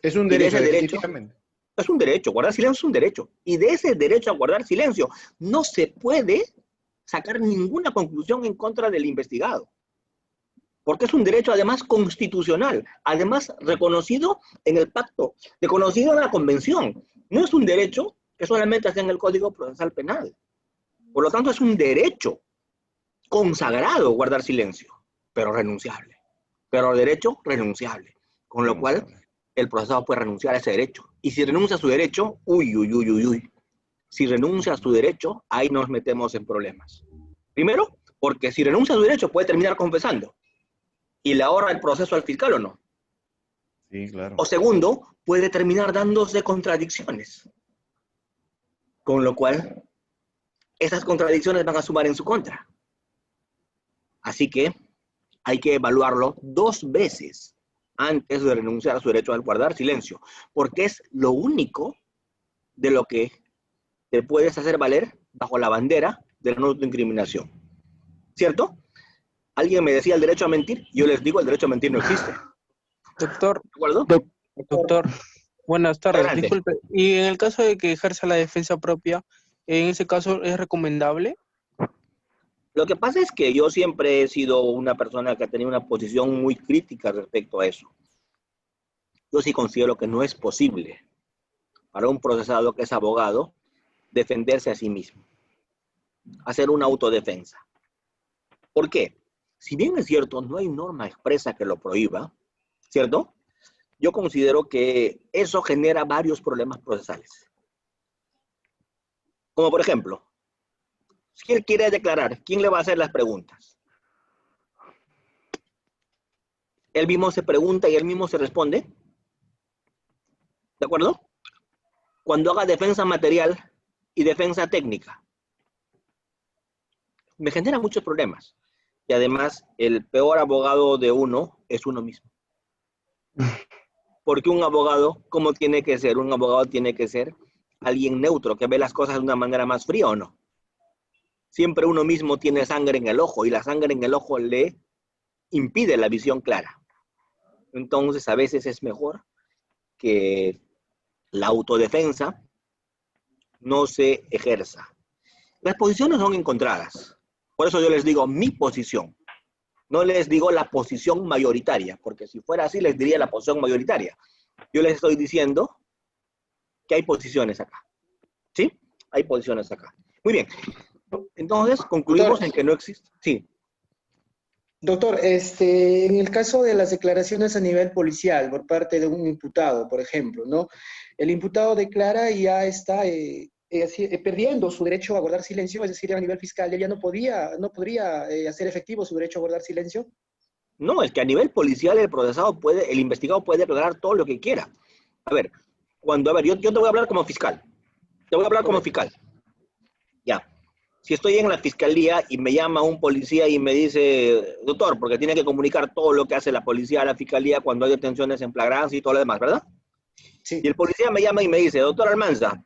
Es un Y de derecho, ese derecho, definitivamente. es un derecho, guardar silencio es un derecho. Y de ese derecho a guardar silencio no se puede sacar ninguna conclusión en contra del investigado. Porque es un derecho además constitucional, además reconocido en el pacto, reconocido en la convención. No es un derecho que solamente está en el Código Procesal Penal. Por lo tanto, es un derecho consagrado guardar silencio, pero renunciable. Pero derecho renunciable. Con lo cual, el procesado puede renunciar a ese derecho. Y si renuncia a su derecho, uy. Si renuncia a su derecho, ahí nos metemos en problemas. Primero, porque si renuncia a su derecho puede terminar confesando. ¿Y le ahorra el proceso al fiscal o no? Sí, claro. O segundo, puede terminar dándose contradicciones. Con lo cual, esas contradicciones van a sumar en su contra. Así que hay que evaluarlo 2 veces antes de renunciar a su derecho al guardar silencio, porque es lo único de lo que te puedes hacer valer bajo la bandera de la no autoincriminación. ¿Cierto? Alguien me decía el derecho a mentir, yo les digo el derecho a mentir no existe. Doctor, ¿De acuerdo? doctor, buenas tardes. Adelante. Disculpe, y en el caso de que ejerza la defensa propia, ¿en ese caso es recomendable? Lo que pasa es que yo siempre he sido una persona que ha tenido una posición muy crítica respecto a eso. Yo sí considero que no es posible para un procesado que es abogado defenderse a sí mismo, hacer una autodefensa. ¿Por qué? Si bien es cierto, no hay norma expresa que lo prohíba, ¿cierto? Yo considero que eso genera varios problemas procesales. Como por ejemplo, si él quiere declarar, ¿quién le va a hacer las preguntas? Él mismo se pregunta y él mismo se responde. ¿De acuerdo? Cuando haga defensa material y defensa técnica, me genera muchos problemas. Y además, el peor abogado de uno es uno mismo. Porque un abogado, ¿cómo tiene que ser? Un abogado tiene que ser alguien neutro, que ve las cosas de una manera más fría, ¿o no? Siempre uno mismo tiene sangre en el ojo, y la sangre en el ojo le impide la visión clara. Entonces, a veces es mejor que la autodefensa no se ejerza. Las posiciones son encontradas. Por eso yo les digo mi posición. No les digo la posición mayoritaria, porque si fuera así les diría la posición mayoritaria. Yo les estoy diciendo que hay posiciones acá. ¿Sí? Hay posiciones acá. Muy bien. Entonces, concluimos en que no existe. Sí. Doctor, en el caso de las declaraciones a nivel policial por parte de un imputado, por ejemplo, ¿no? El imputado declara y ya está perdiendo su derecho a guardar silencio, es decir, a nivel fiscal, él ya no podría hacer efectivo su derecho a guardar silencio. No, es que a nivel policial el investigado puede declarar todo lo que quiera. A ver, yo te voy a hablar como fiscal. Te voy a hablar como fiscal. Ya. Si estoy en la fiscalía y me llama un policía y me dice, doctor, porque tiene que comunicar todo lo que hace la policía a la fiscalía cuando hay detenciones en flagrancia y todo lo demás, ¿verdad? Sí. Y el policía me llama y me dice, doctor Almanza,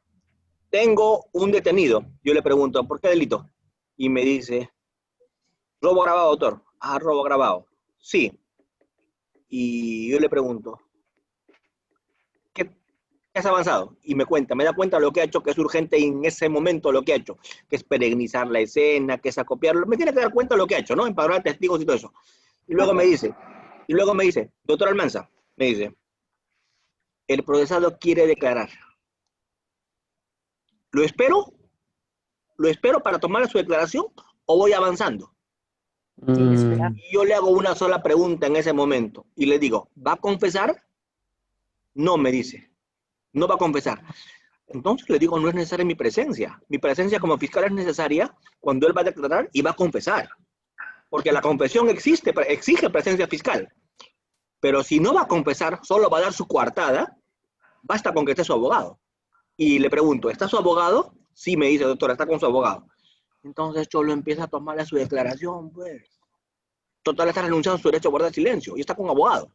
tengo un detenido. Yo le pregunto, ¿por qué delito? Y me dice, robo agravado, doctor. Ah, robo agravado. Sí. Y yo le pregunto, ¿qué has avanzado? Y me da cuenta lo que ha hecho, que es urgente en ese momento lo que ha hecho, que es perenizar la escena, que es acopiarlo. Me tiene que dar cuenta lo que ha hecho, ¿no? Empadronar testigos y todo eso. Y luego me dice, doctor Almanza, me dice, el procesado quiere declarar. ¿Lo espero para tomar su declaración o voy avanzando? Y yo le hago una sola pregunta en ese momento y le digo, ¿va a confesar? No, me dice, no va a confesar. Entonces le digo, no es necesaria mi presencia. Mi presencia como fiscal es necesaria cuando él va a declarar y va a confesar. Porque la confesión exige presencia fiscal. Pero si no va a confesar, solo va a dar su coartada, basta con que esté su abogado. Y le pregunto, ¿está su abogado? Sí, me dice, doctora, está con su abogado. Entonces Cholo empieza a tomarle su declaración, pues. Total, está renunciando a su derecho a guardar silencio y está con abogado.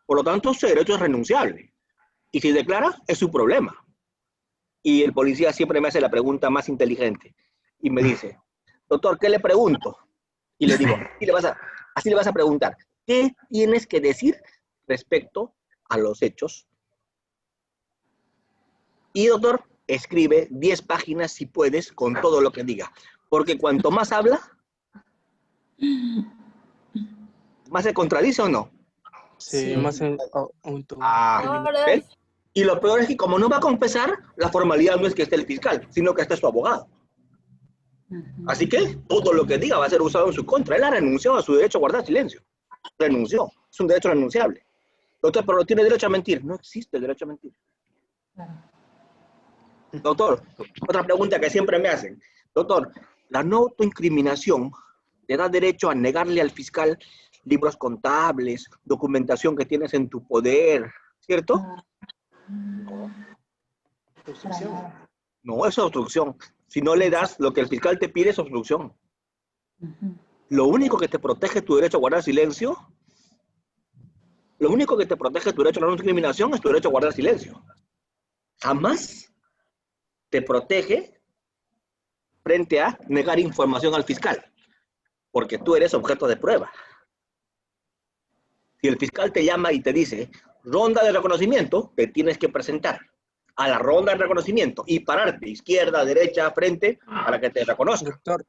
Por lo tanto, su derecho es renunciable. Y si declara, es su problema. Y el policía siempre me hace la pregunta más inteligente. Y me dice, doctor, ¿qué le pregunto? Y le digo, así le vas a preguntar, ¿qué tienes que decir respecto a los hechos? Y doctor, escribe 10 páginas si puedes con todo lo que diga. Porque cuanto más habla, más se contradice o no. Sí, más en auto. ¿Ves? Y lo peor es que como no va a confesar, la formalidad no es que esté el fiscal, sino que esté su abogado. Así que todo lo que diga va a ser usado en su contra. Él ha renunciado a su derecho a guardar silencio. Renunció. Es un derecho renunciable. Doctor, pero no tiene derecho a mentir. No existe el derecho a mentir. Doctor, otra pregunta que siempre me hacen. Doctor, la no autoincriminación te da derecho a negarle al fiscal libros contables, documentación que tienes en tu poder, ¿cierto? No, es obstrucción. Si no le das lo que el fiscal te pide, es obstrucción. Lo único que te protege tu derecho a guardar silencio, lo único que te protege tu derecho a la no discriminación es tu derecho a guardar silencio. Jamás te protege frente a negar información al fiscal, porque tú eres objeto de prueba. Si el fiscal te llama y te dice, ronda de reconocimiento, te tienes que presentar a la ronda de reconocimiento y pararte izquierda, derecha, frente, para que te reconozca. Doctor.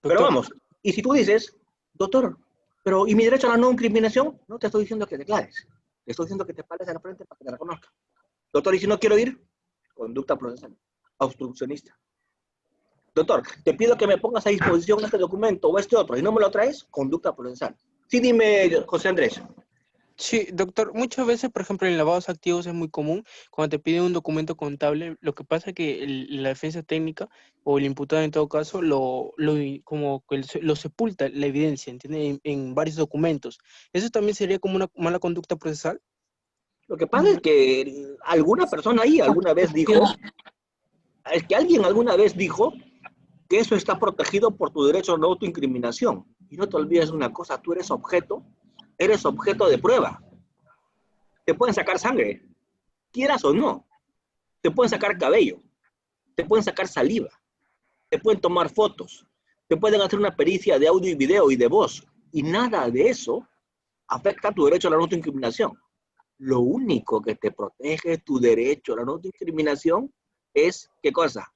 Pero vamos, y si tú dices, doctor, pero ¿y mi derecho a la no incriminación? No te estoy diciendo que declares, te estoy diciendo que te pares a la frente para que te reconozca. Doctor, ¿y si no quiero ir? Conducta procesal, obstruccionista. Doctor, te pido que me pongas a disposición este documento o este otro y no me lo traes, conducta procesal. Sí, dime, José Andrés. Sí, doctor, muchas veces, por ejemplo, en lavados activos es muy común cuando te piden un documento contable. Lo que pasa es que la defensa técnica o el imputado en todo caso como que lo sepulta la evidencia, ¿entiende? En varios documentos. ¿Eso también sería como una mala conducta procesal? Lo que pasa es que alguna persona ahí alguna vez dijo, es que alguien alguna vez dijo que eso está protegido por tu derecho a la autoincriminación. Y no te olvides una cosa, tú eres objeto de prueba. Te pueden sacar sangre, quieras o no. Te pueden sacar cabello, te pueden sacar saliva, te pueden tomar fotos, te pueden hacer una pericia de audio y video y de voz. Y nada de eso afecta tu derecho a la no autoincriminación. Lo único que te protege tu derecho a la no autoincriminación es, ¿qué cosa?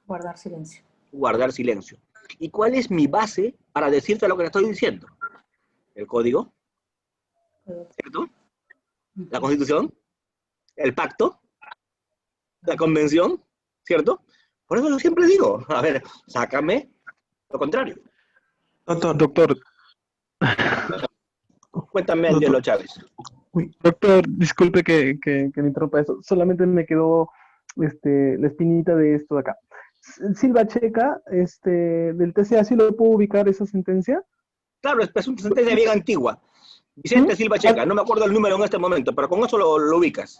Guardar silencio. Guardar silencio. ¿Y cuál es mi base para decirte lo que te estoy diciendo? El código, ¿cierto? La Constitución, el pacto, la convención, ¿cierto? Por eso yo siempre digo, a ver, sácame lo contrario. Doctor. Cuéntame, Angelo Chávez. Doctor, disculpe que me interrumpa eso. Solamente me quedó la espinita de esto de acá. Silva Checa, del TCA, ¿sí lo puedo ubicar esa sentencia? Claro, es una sentencia bien antigua. Vicente Silva Checa, no me acuerdo el número en este momento, pero con eso lo ubicas.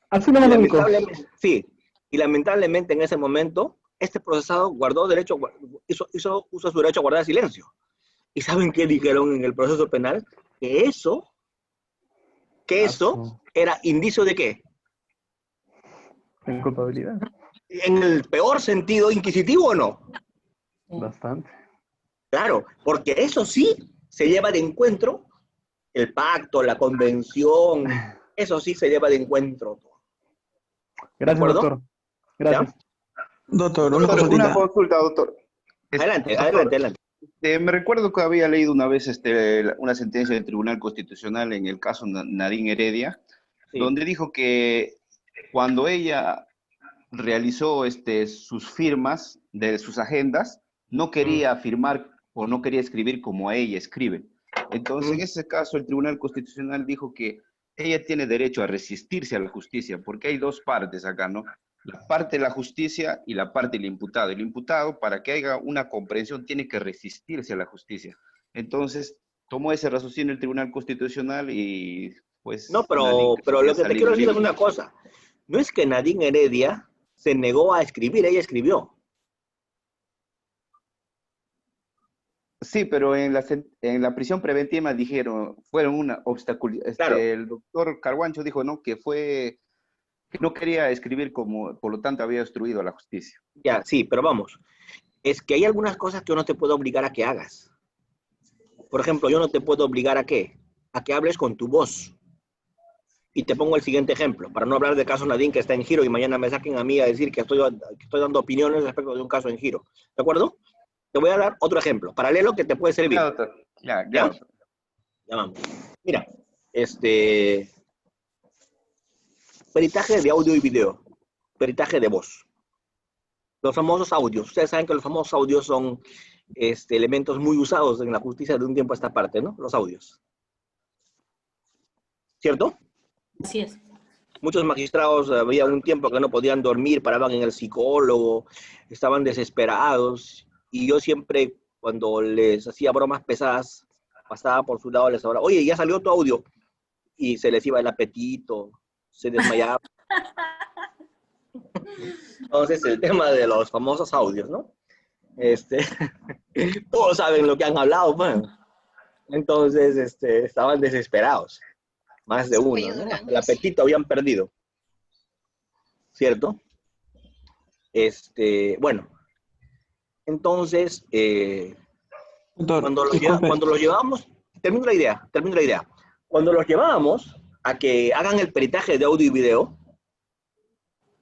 Así no lo ubico. Sí, y lamentablemente en ese momento, este procesado guardó derecho, hizo uso de su derecho a guardar silencio. ¿Y saben qué dijeron en el proceso penal? Que eso era indicio de ¿qué? En culpabilidad. En el peor sentido, inquisitivo o no. Bastante. Claro, porque eso sí se lleva de encuentro el pacto, la convención, eso sí se lleva de encuentro. Gracias, doctor. Gracias. Doctor, una consulta, doctor. Adelante. Me recuerdo que había leído una vez una sentencia del Tribunal Constitucional en el caso Nadine Heredia, donde dijo que cuando ella realizó sus firmas de sus agendas, no quería firmar o no quería escribir como ella escribe. Entonces, en ese caso, el Tribunal Constitucional dijo que ella tiene derecho a resistirse a la justicia, porque hay dos partes acá, ¿no? La parte de la justicia y la parte del imputado. El imputado, para que haya una comprensión, tiene que resistirse a la justicia. Entonces, tomó ese raciocinio el Tribunal Constitucional y, pues... No, pero lo que te quiero decir es una cosa. No es que Nadine Heredia se negó a escribir, ella escribió. Sí, pero en la prisión preventiva dijeron, fueron una obstaculización. Claro. El doctor Carguancho dijo, ¿no? Que no quería escribir como, por lo tanto había obstruido a la justicia. Ya, sí, pero vamos. Es que hay algunas cosas que yo no te puedo obligar a que hagas. Por ejemplo, yo no te puedo obligar a qué? A que hables con tu voz. Y te pongo el siguiente ejemplo, para no hablar del caso Nadine que está en giro y mañana me saquen a mí a decir que estoy dando opiniones respecto de un caso en giro. ¿De acuerdo? Te voy a dar otro ejemplo, paralelo que te puede servir. Ya, doctor. Ya. Ya vamos. Mira, peritaje de audio y video, peritaje de voz. Los famosos audios. Ustedes saben que los famosos audios son elementos muy usados en la justicia de un tiempo a esta parte, ¿no? Los audios. ¿Cierto? Así es. Muchos magistrados había un tiempo que no podían dormir, paraban en el psicólogo, estaban desesperados, y yo siempre, cuando les hacía bromas pesadas, pasaba por su lado, les hablaba, oye, ya salió tu audio, y se les iba el apetito, se desmayaba. Entonces, el tema de los famosos audios, ¿no? Todos saben lo que han hablado, pues. Entonces, estaban desesperados. Más de uno, ¿no? El apetito habían perdido. ¿Cierto? Bueno. Entonces, cuando los llevábamos, termino la idea. Cuando los llevábamos a que hagan el peritaje de audio y video,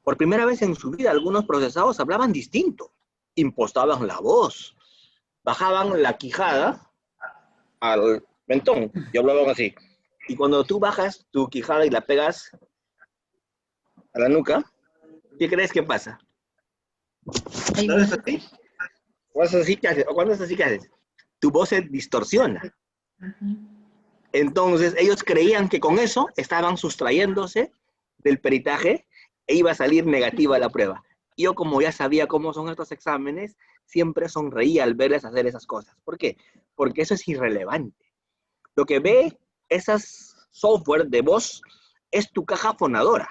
por primera vez en su vida algunos procesados hablaban distinto. Impostaban la voz, bajaban la quijada al mentón y hablaban así. Y cuando tú bajas tu quijada y la pegas a la nuca, ¿qué crees que pasa? ¿Cuándo es así? ¿Cuándo es así que haces? Tu voz se distorsiona. Entonces, ellos creían que con eso estaban sustrayéndose del peritaje e iba a salir negativa la prueba. Yo, como ya sabía cómo son estos exámenes, siempre sonreía al verles hacer esas cosas. ¿Por qué? Porque eso es irrelevante. Lo que ve esas software de voz es tu caja fonadora.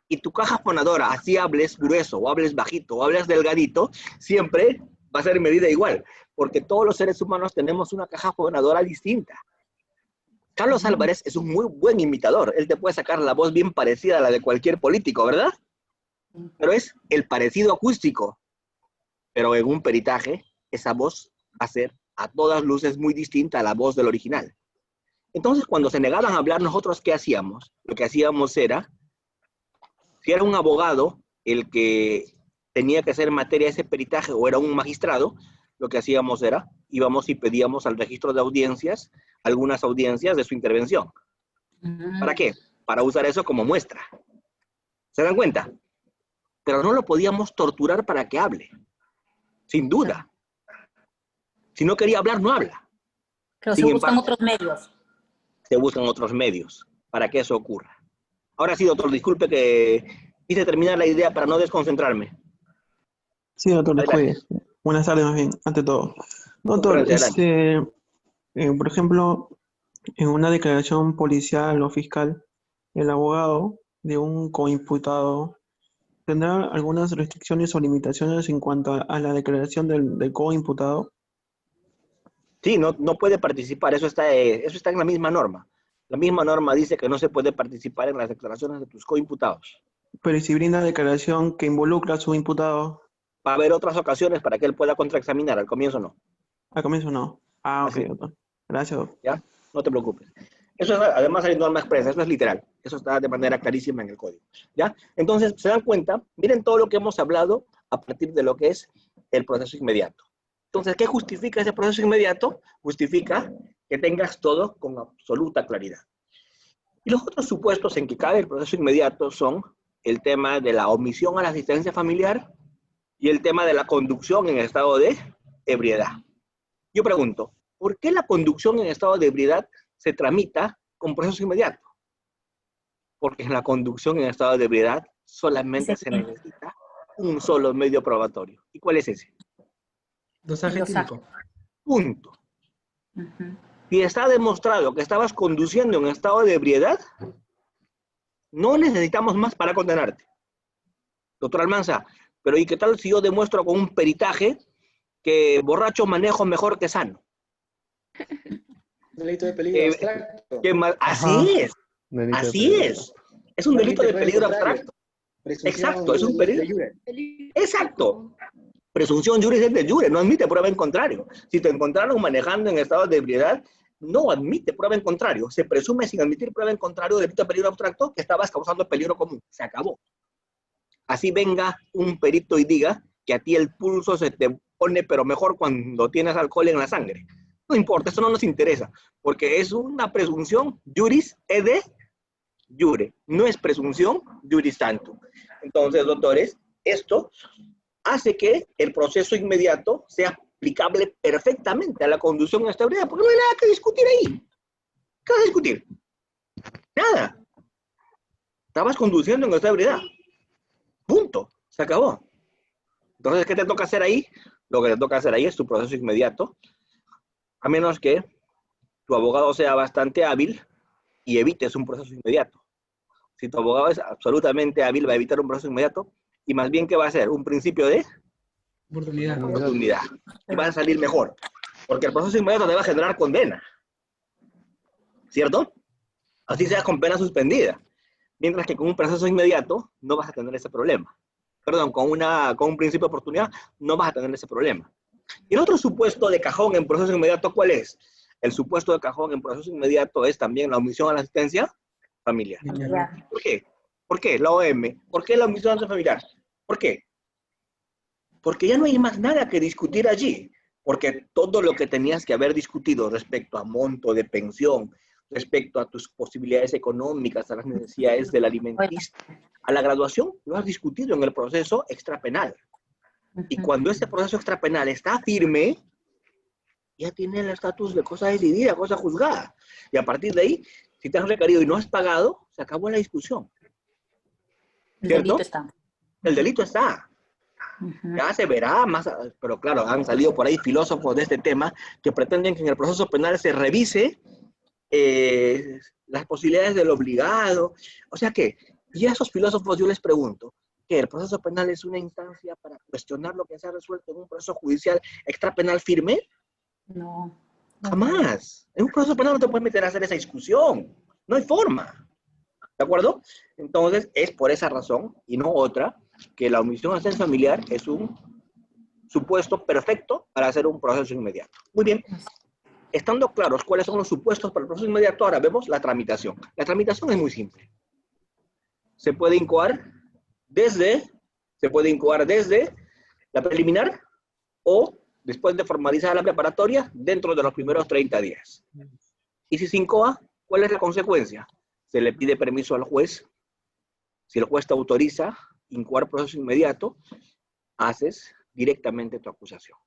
Y tu caja fonadora, así hables grueso, o hables bajito, o hables delgadito, siempre va a ser medida igual. Porque todos los seres humanos tenemos una caja fonadora distinta. Carlos Álvarez es un muy buen imitador. Él te puede sacar la voz bien parecida a la de cualquier político, ¿verdad? Pero es el parecido acústico. Pero en un peritaje, esa voz va a ser a todas luces muy distinta a la voz del original. Entonces, cuando se negaban a hablar, nosotros, ¿qué hacíamos? Lo que hacíamos era, si era un abogado el que tenía que hacer materia de ese peritaje, o era un magistrado, lo que hacíamos era, íbamos y pedíamos al registro de audiencias, algunas audiencias de su intervención. ¿Para qué? Para usar eso como muestra. ¿Se dan cuenta? Pero no lo podíamos torturar para que hable. Sin duda. Si no quería hablar, no habla. Pero se buscan otros medios. Se buscan otros medios para que eso ocurra. Ahora sí, doctor, disculpe que quise terminar la idea para no desconcentrarme. Sí, doctor, después. Buenas tardes, más bien, ante todo. Doctor, por ejemplo, en una declaración policial o fiscal, el abogado de un coimputado tendrá algunas restricciones o limitaciones en cuanto a la declaración del coimputado. Sí, no puede participar, eso está en la misma norma. La misma norma dice que no se puede participar en las declaraciones de tus coimputados. Pero ¿y si brinda declaración que involucra a su imputado? Va a haber otras ocasiones para que él pueda contraexaminar, al comienzo no. Al comienzo no. Ah, ok, doctor. Gracias, doctor. ¿Ya? No te preocupes. Eso es, además hay norma expresa, eso es literal. Eso está de manera clarísima en el código. ¿Ya? Entonces, se dan cuenta, miren todo lo que hemos hablado a partir de lo que es el proceso inmediato. Entonces, ¿qué justifica ese proceso inmediato? Justifica que tengas todo con absoluta claridad. Y los otros supuestos en que cabe el proceso inmediato son el tema de la omisión a la asistencia familiar y el tema de la conducción en estado de ebriedad. Yo pregunto, ¿por qué la conducción en estado de ebriedad se tramita con proceso inmediato? Porque en la conducción en estado de ebriedad solamente se necesita un solo medio probatorio. ¿Y cuál es ese? Dosaje etílico. Punto. Si está demostrado que estabas conduciendo en estado de ebriedad, No necesitamos más para condenarte. Doctor Almanza, pero ¿y qué tal si yo demuestro con un peritaje que borracho manejo mejor que sano? Delito de peligro abstracto. Así es. Así es. Es un delito de peligro abstracto. Exacto, es un peligro. Exacto. Presunción juris et de jure, no admite prueba en contrario. Si te encontraron manejando en estado de ebriedad, no admite prueba en contrario. Se presume sin admitir prueba en contrario del delito de peligro abstracto que estabas causando peligro común. Se acabó. Así venga un perito y diga que a ti el pulso se te pone, pero mejor cuando tienes alcohol en la sangre. No importa, eso no nos interesa, porque es una presunción juris et de jure, no es presunción juris tantum. Entonces, doctores, esto hace que el proceso inmediato sea aplicable perfectamente a la conducción en esta ebriedad, porque no hay nada que discutir ahí. ¿Qué vas a discutir? Nada. Estabas conduciendo en esta ebriedad. Punto. Se acabó. Entonces, ¿qué te toca hacer ahí? Lo que te toca hacer ahí es tu proceso inmediato, a menos que tu abogado sea bastante hábil y evites un proceso inmediato. Si tu abogado es absolutamente hábil, va a evitar un proceso inmediato, y más bien, ¿qué va a hacer? Un principio de oportunidad. Y va a salir mejor, porque el proceso inmediato te va a generar condena. ¿Cierto? Así sea con pena suspendida. Mientras que con un proceso inmediato no vas a tener ese problema. Perdón, con un principio de oportunidad no vas a tener ese problema. Y el otro supuesto de cajón en proceso inmediato, ¿cuál es? El supuesto de cajón en proceso inmediato es también la omisión a la asistencia familiar. ¿Por qué? ¿Por qué? La OM. ¿Por qué la omisión a la asistencia familiar? ¿Por qué? Porque ya no hay más nada que discutir allí. Porque todo lo que tenías que haber discutido respecto a monto de pensión, respecto a tus posibilidades económicas, a las necesidades del alimenticio, a la graduación, lo has discutido en el proceso extrapenal. Y cuando ese proceso extrapenal está firme, ya tiene el estatus de cosa decidida, cosa juzgada. Y a partir de ahí, si te has requerido y no has pagado, se acabó la discusión. El ¿Cierto? delito está. El delito está. Ya se verá más, pero claro, han salido por ahí filósofos de este tema que pretenden que en el proceso penal se revise las posibilidades del obligado. O sea que, y a esos filósofos yo les pregunto, ¿que el proceso penal es una instancia para cuestionar lo que se ha resuelto en un proceso judicial extrapenal firme? No. Jamás. En un proceso penal no te puedes meter a hacer esa discusión. No hay forma. ¿De acuerdo? Entonces, es por esa razón, y no otra, que la omisión a asistencia familiar es un supuesto perfecto para hacer un proceso inmediato. Muy bien. Estando claros cuáles son los supuestos para el proceso inmediato, ahora vemos la tramitación. La tramitación es muy simple. Se puede incoar desde la preliminar o después de formalizar la preparatoria dentro de los primeros 30 días. Y si se incoa, ¿cuál es la consecuencia? Se le pide permiso al juez. Si el juez te autoriza incoar proceso inmediato, haces directamente tu acusación.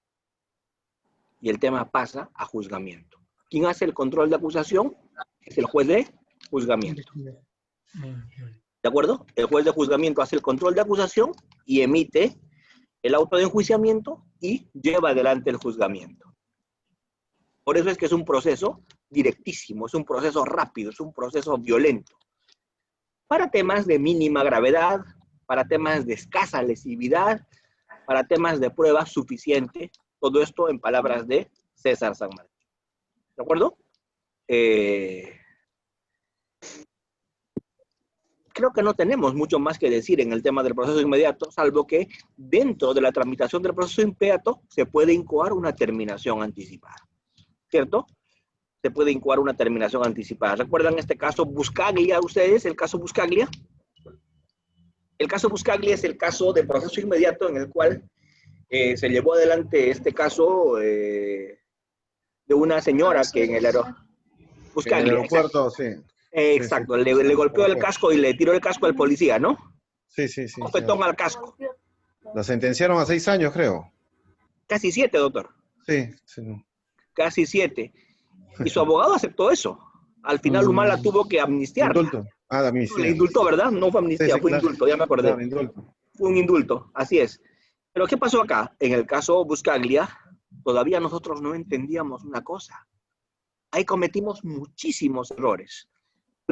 Y el tema pasa a juzgamiento. ¿Quién hace el control de acusación? Es el juez de juzgamiento. ¿De acuerdo? El juez de juzgamiento hace el control de acusación y emite el auto de enjuiciamiento y lleva adelante el juzgamiento. Por eso es que es un proceso directísimo, es un proceso rápido, es un proceso violento. Para temas de mínima gravedad, para temas de escasa lesividad, para temas de prueba suficiente, todo esto en palabras de César San Martín. ¿De acuerdo? Creo que no tenemos mucho más que decir en el tema del proceso inmediato, salvo que dentro de la tramitación del proceso inmediato se puede incoar una terminación anticipada. ¿Cierto? Se puede incoar una terminación anticipada. ¿Recuerdan este caso Buscaglia ustedes? ¿El caso Buscaglia? El caso Buscaglia es el caso de proceso inmediato en el cual se llevó adelante este caso de una señora que en el aeropuerto, sí. Exacto, le golpeó el casco y le tiró el casco al policía, ¿no? Sí. Copetón al casco. La sentenciaron a 6 años, creo. Casi 7, doctor. Sí. Casi 7. Y su abogado aceptó eso. Al final Humala tuvo que amnistiar. Indulto. La amnistía. Le indultó, ¿verdad? No fue amnistía, fue claro. indulto, ya me acordé. Claro, indulto. Fue un indulto, así es. Pero ¿qué pasó acá? En el caso Buscaglia, todavía nosotros no entendíamos una cosa. Ahí cometimos muchísimos errores.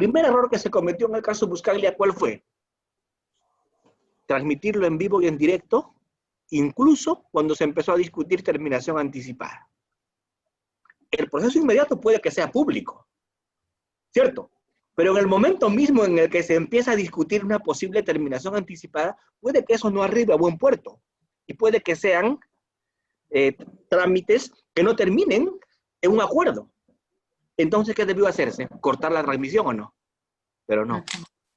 primer error que se cometió en el caso Buscaglia, ¿cuál fue? Transmitirlo en vivo y en directo, incluso cuando se empezó a discutir terminación anticipada. El proceso inmediato puede que sea público, ¿cierto? Pero en el momento mismo en el que se empieza a discutir una posible terminación anticipada, puede que eso no arribe a buen puerto. Y puede que sean trámites que no terminen en un acuerdo. Entonces, ¿qué debió hacerse? ¿Cortar la transmisión o no? Pero no.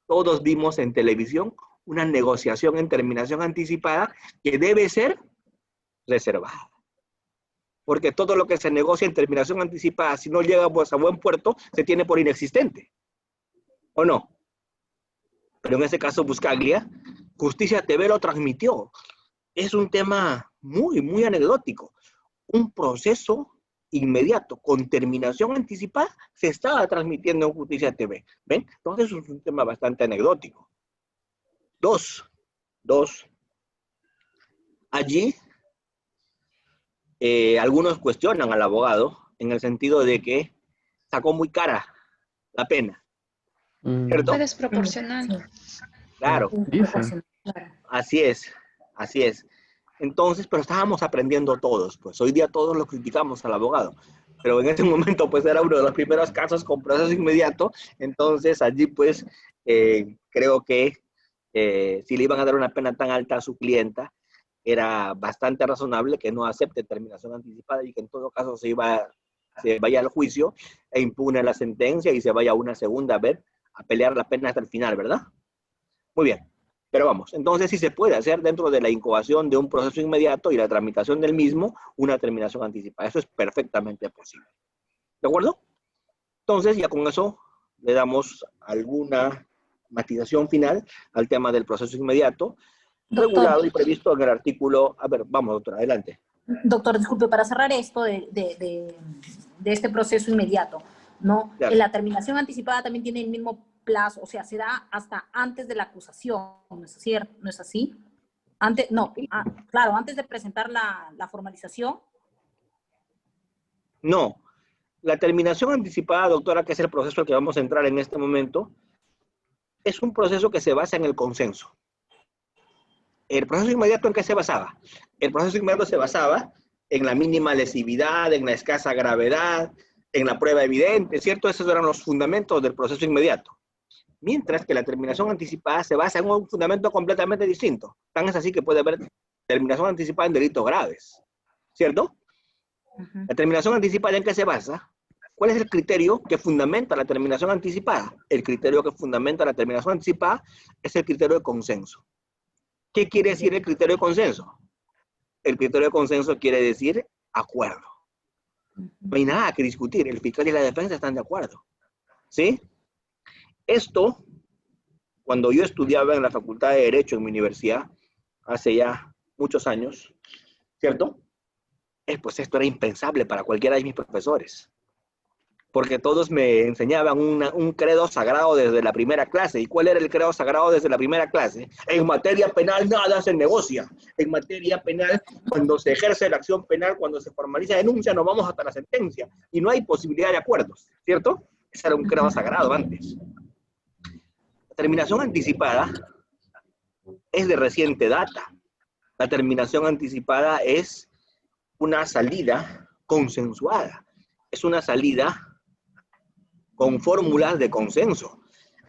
Todos vimos en televisión una negociación en terminación anticipada que debe ser reservada. Porque todo lo que se negocia en terminación anticipada, si no llega pues, a buen puerto, se tiene por inexistente. ¿O no? Pero en ese caso, Buscaglia, Justicia TV lo transmitió. Es un tema muy, muy anecdótico. Un proceso inmediato con terminación anticipada se estaba transmitiendo en Justicia TV. ¿Ven? Entonces es un tema bastante anecdótico. Dos. Allí, algunos cuestionan al abogado en el sentido de que sacó muy cara la pena. ¿Cierto? Fue desproporcional. Claro. Así es. Entonces, pero estábamos aprendiendo todos, pues hoy día todos lo criticamos al abogado, pero en ese momento pues era uno de los primeros casos con proceso inmediato, entonces allí pues creo que si le iban a dar una pena tan alta a su clienta, era bastante razonable que no acepte terminación anticipada y que en todo caso se vaya al juicio e impugne la sentencia y se vaya a una segunda vez a pelear la pena hasta el final, ¿verdad? Muy bien. Pero vamos, entonces sí se puede hacer dentro de la incoación de un proceso inmediato y la tramitación del mismo una terminación anticipada. Eso es perfectamente posible. ¿De acuerdo? Entonces ya con eso le damos alguna matización final al tema del proceso inmediato, regulado y previsto en el artículo... A ver, vamos, doctora, adelante. Doctor, disculpe, para cerrar esto de este proceso inmediato, ¿no? Claro. La terminación anticipada también tiene el mismo plazo, o sea, se da hasta antes de la acusación, ¿no es cierto? ¿No es así? Antes, no, claro, antes de presentar la formalización. No. La terminación anticipada, doctora, que es el proceso al que vamos a entrar en este momento, es un proceso que se basa en el consenso. ¿El proceso inmediato en qué se basaba? El proceso inmediato se basaba en la mínima lesividad, en la escasa gravedad, en la prueba evidente, ¿cierto? Esos eran los fundamentos del proceso inmediato. Mientras que la terminación anticipada se basa en un fundamento completamente distinto. Tan es así que puede haber terminación anticipada en delitos graves, ¿cierto? La terminación anticipada, ¿en qué se basa? ¿Cuál es el criterio que fundamenta la terminación anticipada? El criterio que fundamenta la terminación anticipada es el criterio de consenso. ¿Qué quiere decir el criterio de consenso? El criterio de consenso quiere decir acuerdo. No hay nada que discutir. El fiscal y la defensa están de acuerdo. ¿Sí? Esto, cuando yo estudiaba en la Facultad de Derecho en mi universidad, hace ya muchos años, ¿cierto? Pues esto era impensable para cualquiera de mis profesores. Porque todos me enseñaban un credo sagrado desde la primera clase. ¿Y cuál era el credo sagrado desde la primera clase? En materia penal nada se negocia. En materia penal, cuando se ejerce la acción penal, cuando se formaliza denuncia, nos vamos hasta la sentencia. Y no hay posibilidad de acuerdos, ¿cierto? Ese era un credo sagrado antes. La terminación anticipada es de reciente data. La terminación anticipada es una salida consensuada. Es una salida con fórmulas de consenso,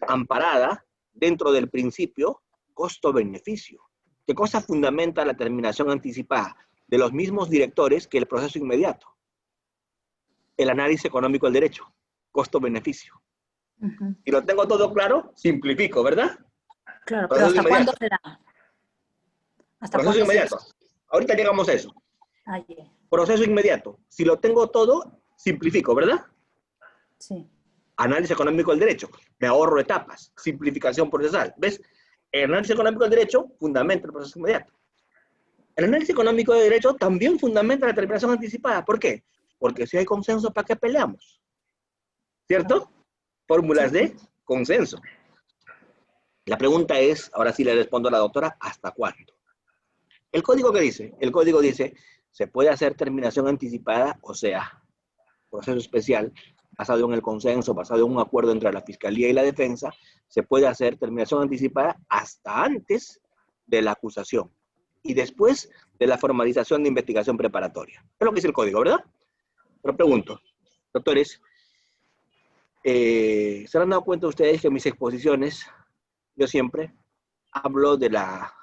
amparada dentro del principio costo-beneficio. ¿Qué cosa fundamenta la terminación anticipada? De los mismos directores que el proceso inmediato. El análisis económico del derecho, costo-beneficio. Si lo tengo todo claro, simplifico, ¿verdad? Claro, pero ¿hasta cuándo será? Proceso inmediato. Ahorita llegamos a eso. Proceso inmediato. Si lo tengo todo, simplifico, ¿verdad? Sí. Análisis económico del derecho. Me ahorro etapas. Simplificación procesal. ¿Ves? El análisis económico del derecho fundamenta el proceso inmediato. El análisis económico del derecho también fundamenta la terminación anticipada. ¿Por qué? Porque si hay consenso, ¿para qué peleamos? ¿Cierto? Fórmulas de consenso. La pregunta es, ahora sí le respondo a la doctora, ¿hasta cuándo? ¿El código qué dice? El código dice, se puede hacer terminación anticipada, o sea, proceso especial, basado en el consenso, basado en un acuerdo entre la Fiscalía y la Defensa, se puede hacer terminación anticipada hasta antes de la acusación y después de la formalización de investigación preparatoria. Es lo que dice el código, ¿verdad? Pero pregunto, doctores, ¿se han dado cuenta ustedes que en mis exposiciones yo siempre hablo de la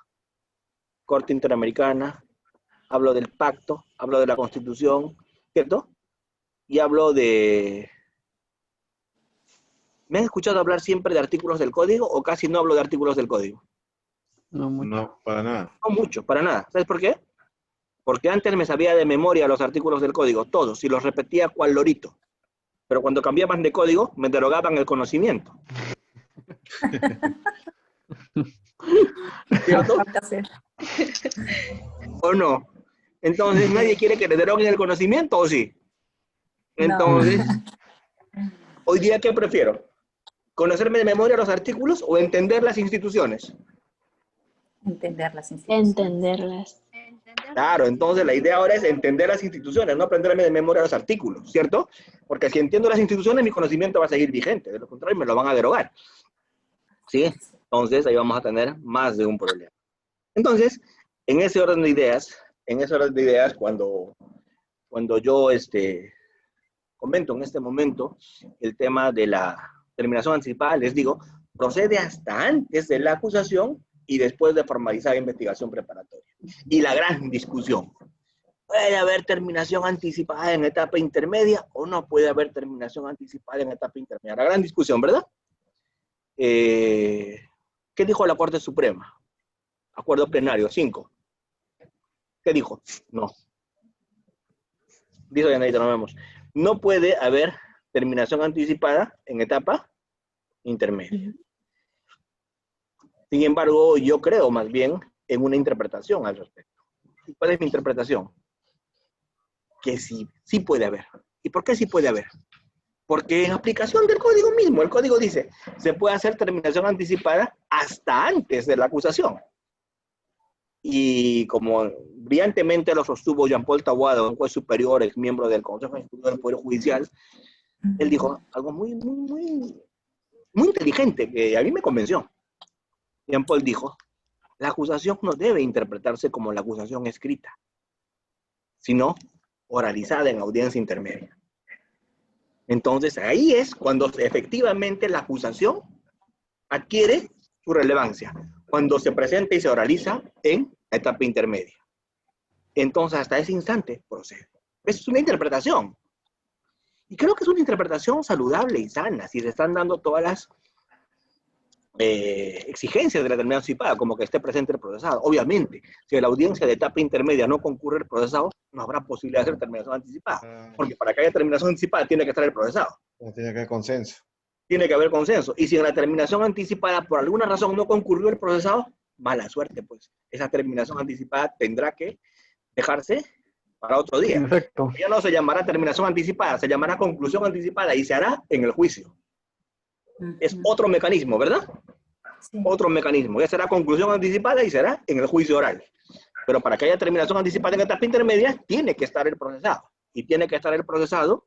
Corte Interamericana, hablo del pacto, hablo de la Constitución, ¿cierto? Y hablo de... ¿Me han escuchado hablar siempre de artículos del código o casi no hablo de artículos del código? No, para nada. No mucho, para nada. ¿Sabes por qué? Porque antes me sabía de memoria los artículos del código, todos, y los repetía cual lorito. Pero cuando cambiaban de código, me derogaban el conocimiento. ¿Cierto? ¿O no? Entonces, ¿nadie quiere que le deroguen el conocimiento o sí? Entonces, hoy día, ¿qué prefiero? ¿Conocerme de memoria los artículos o entender las instituciones? Entender las instituciones. Entenderlas. Claro, entonces la idea ahora es entender las instituciones, no aprenderme de memoria los artículos, ¿cierto? Porque si entiendo las instituciones, mi conocimiento va a seguir vigente, de lo contrario me lo van a derogar. ¿Sí? Entonces ahí vamos a tener más de un problema. Entonces, en ese orden de ideas, cuando yo comento en este momento el tema de la terminación anticipada, les digo, procede hasta antes de la acusación y después de formalizar investigación preparatoria. Y la gran discusión, ¿puede haber terminación anticipada en etapa intermedia o no puede haber terminación anticipada en etapa intermedia? La gran discusión, ¿verdad? ¿Qué dijo la Corte Suprema? Acuerdo plenario, 5. ¿Qué dijo? No. Dice Yanadita, no vemos. No puede haber terminación anticipada en etapa intermedia. Sin embargo, yo creo más bien en una interpretación al respecto. ¿Cuál es mi interpretación? Que sí puede haber. ¿Y por qué sí puede haber? Porque en aplicación del código mismo, el código dice, se puede hacer terminación anticipada hasta antes de la acusación. Y como brillantemente lo sostuvo Jean-Paul Taboada, un juez superior, ex miembro del Consejo Superior del Poder Judicial, él dijo algo muy inteligente que a mí me convenció. Jean-Paul dijo, la acusación no debe interpretarse como la acusación escrita, sino oralizada en audiencia intermedia. Entonces ahí es cuando efectivamente la acusación adquiere su relevancia, cuando se presenta y se oraliza en la etapa intermedia. Entonces hasta ese instante procede. Es una interpretación. Y creo que es una interpretación saludable y sana, si se están dando todas las exigencias de la terminación anticipada, como que esté presente el procesado. Obviamente, si en la audiencia de etapa intermedia no concurre el procesado, no habrá posibilidad de hacer terminación anticipada. Porque para que haya terminación anticipada tiene que estar el procesado. Tiene que haber consenso. Tiene que haber consenso. Y si en la terminación anticipada por alguna razón no concurrió el procesado, mala suerte, pues. Esa terminación anticipada tendrá que dejarse para otro día. Perfecto. Ya no se llamará terminación anticipada, se llamará conclusión anticipada y se hará en el juicio. Es otro mecanismo, ¿verdad? Sí. Otro mecanismo. Ya será conclusión anticipada y será en el juicio oral. Pero para que haya terminación anticipada en etapa intermedia, tiene que estar el procesado. Y tiene que estar el procesado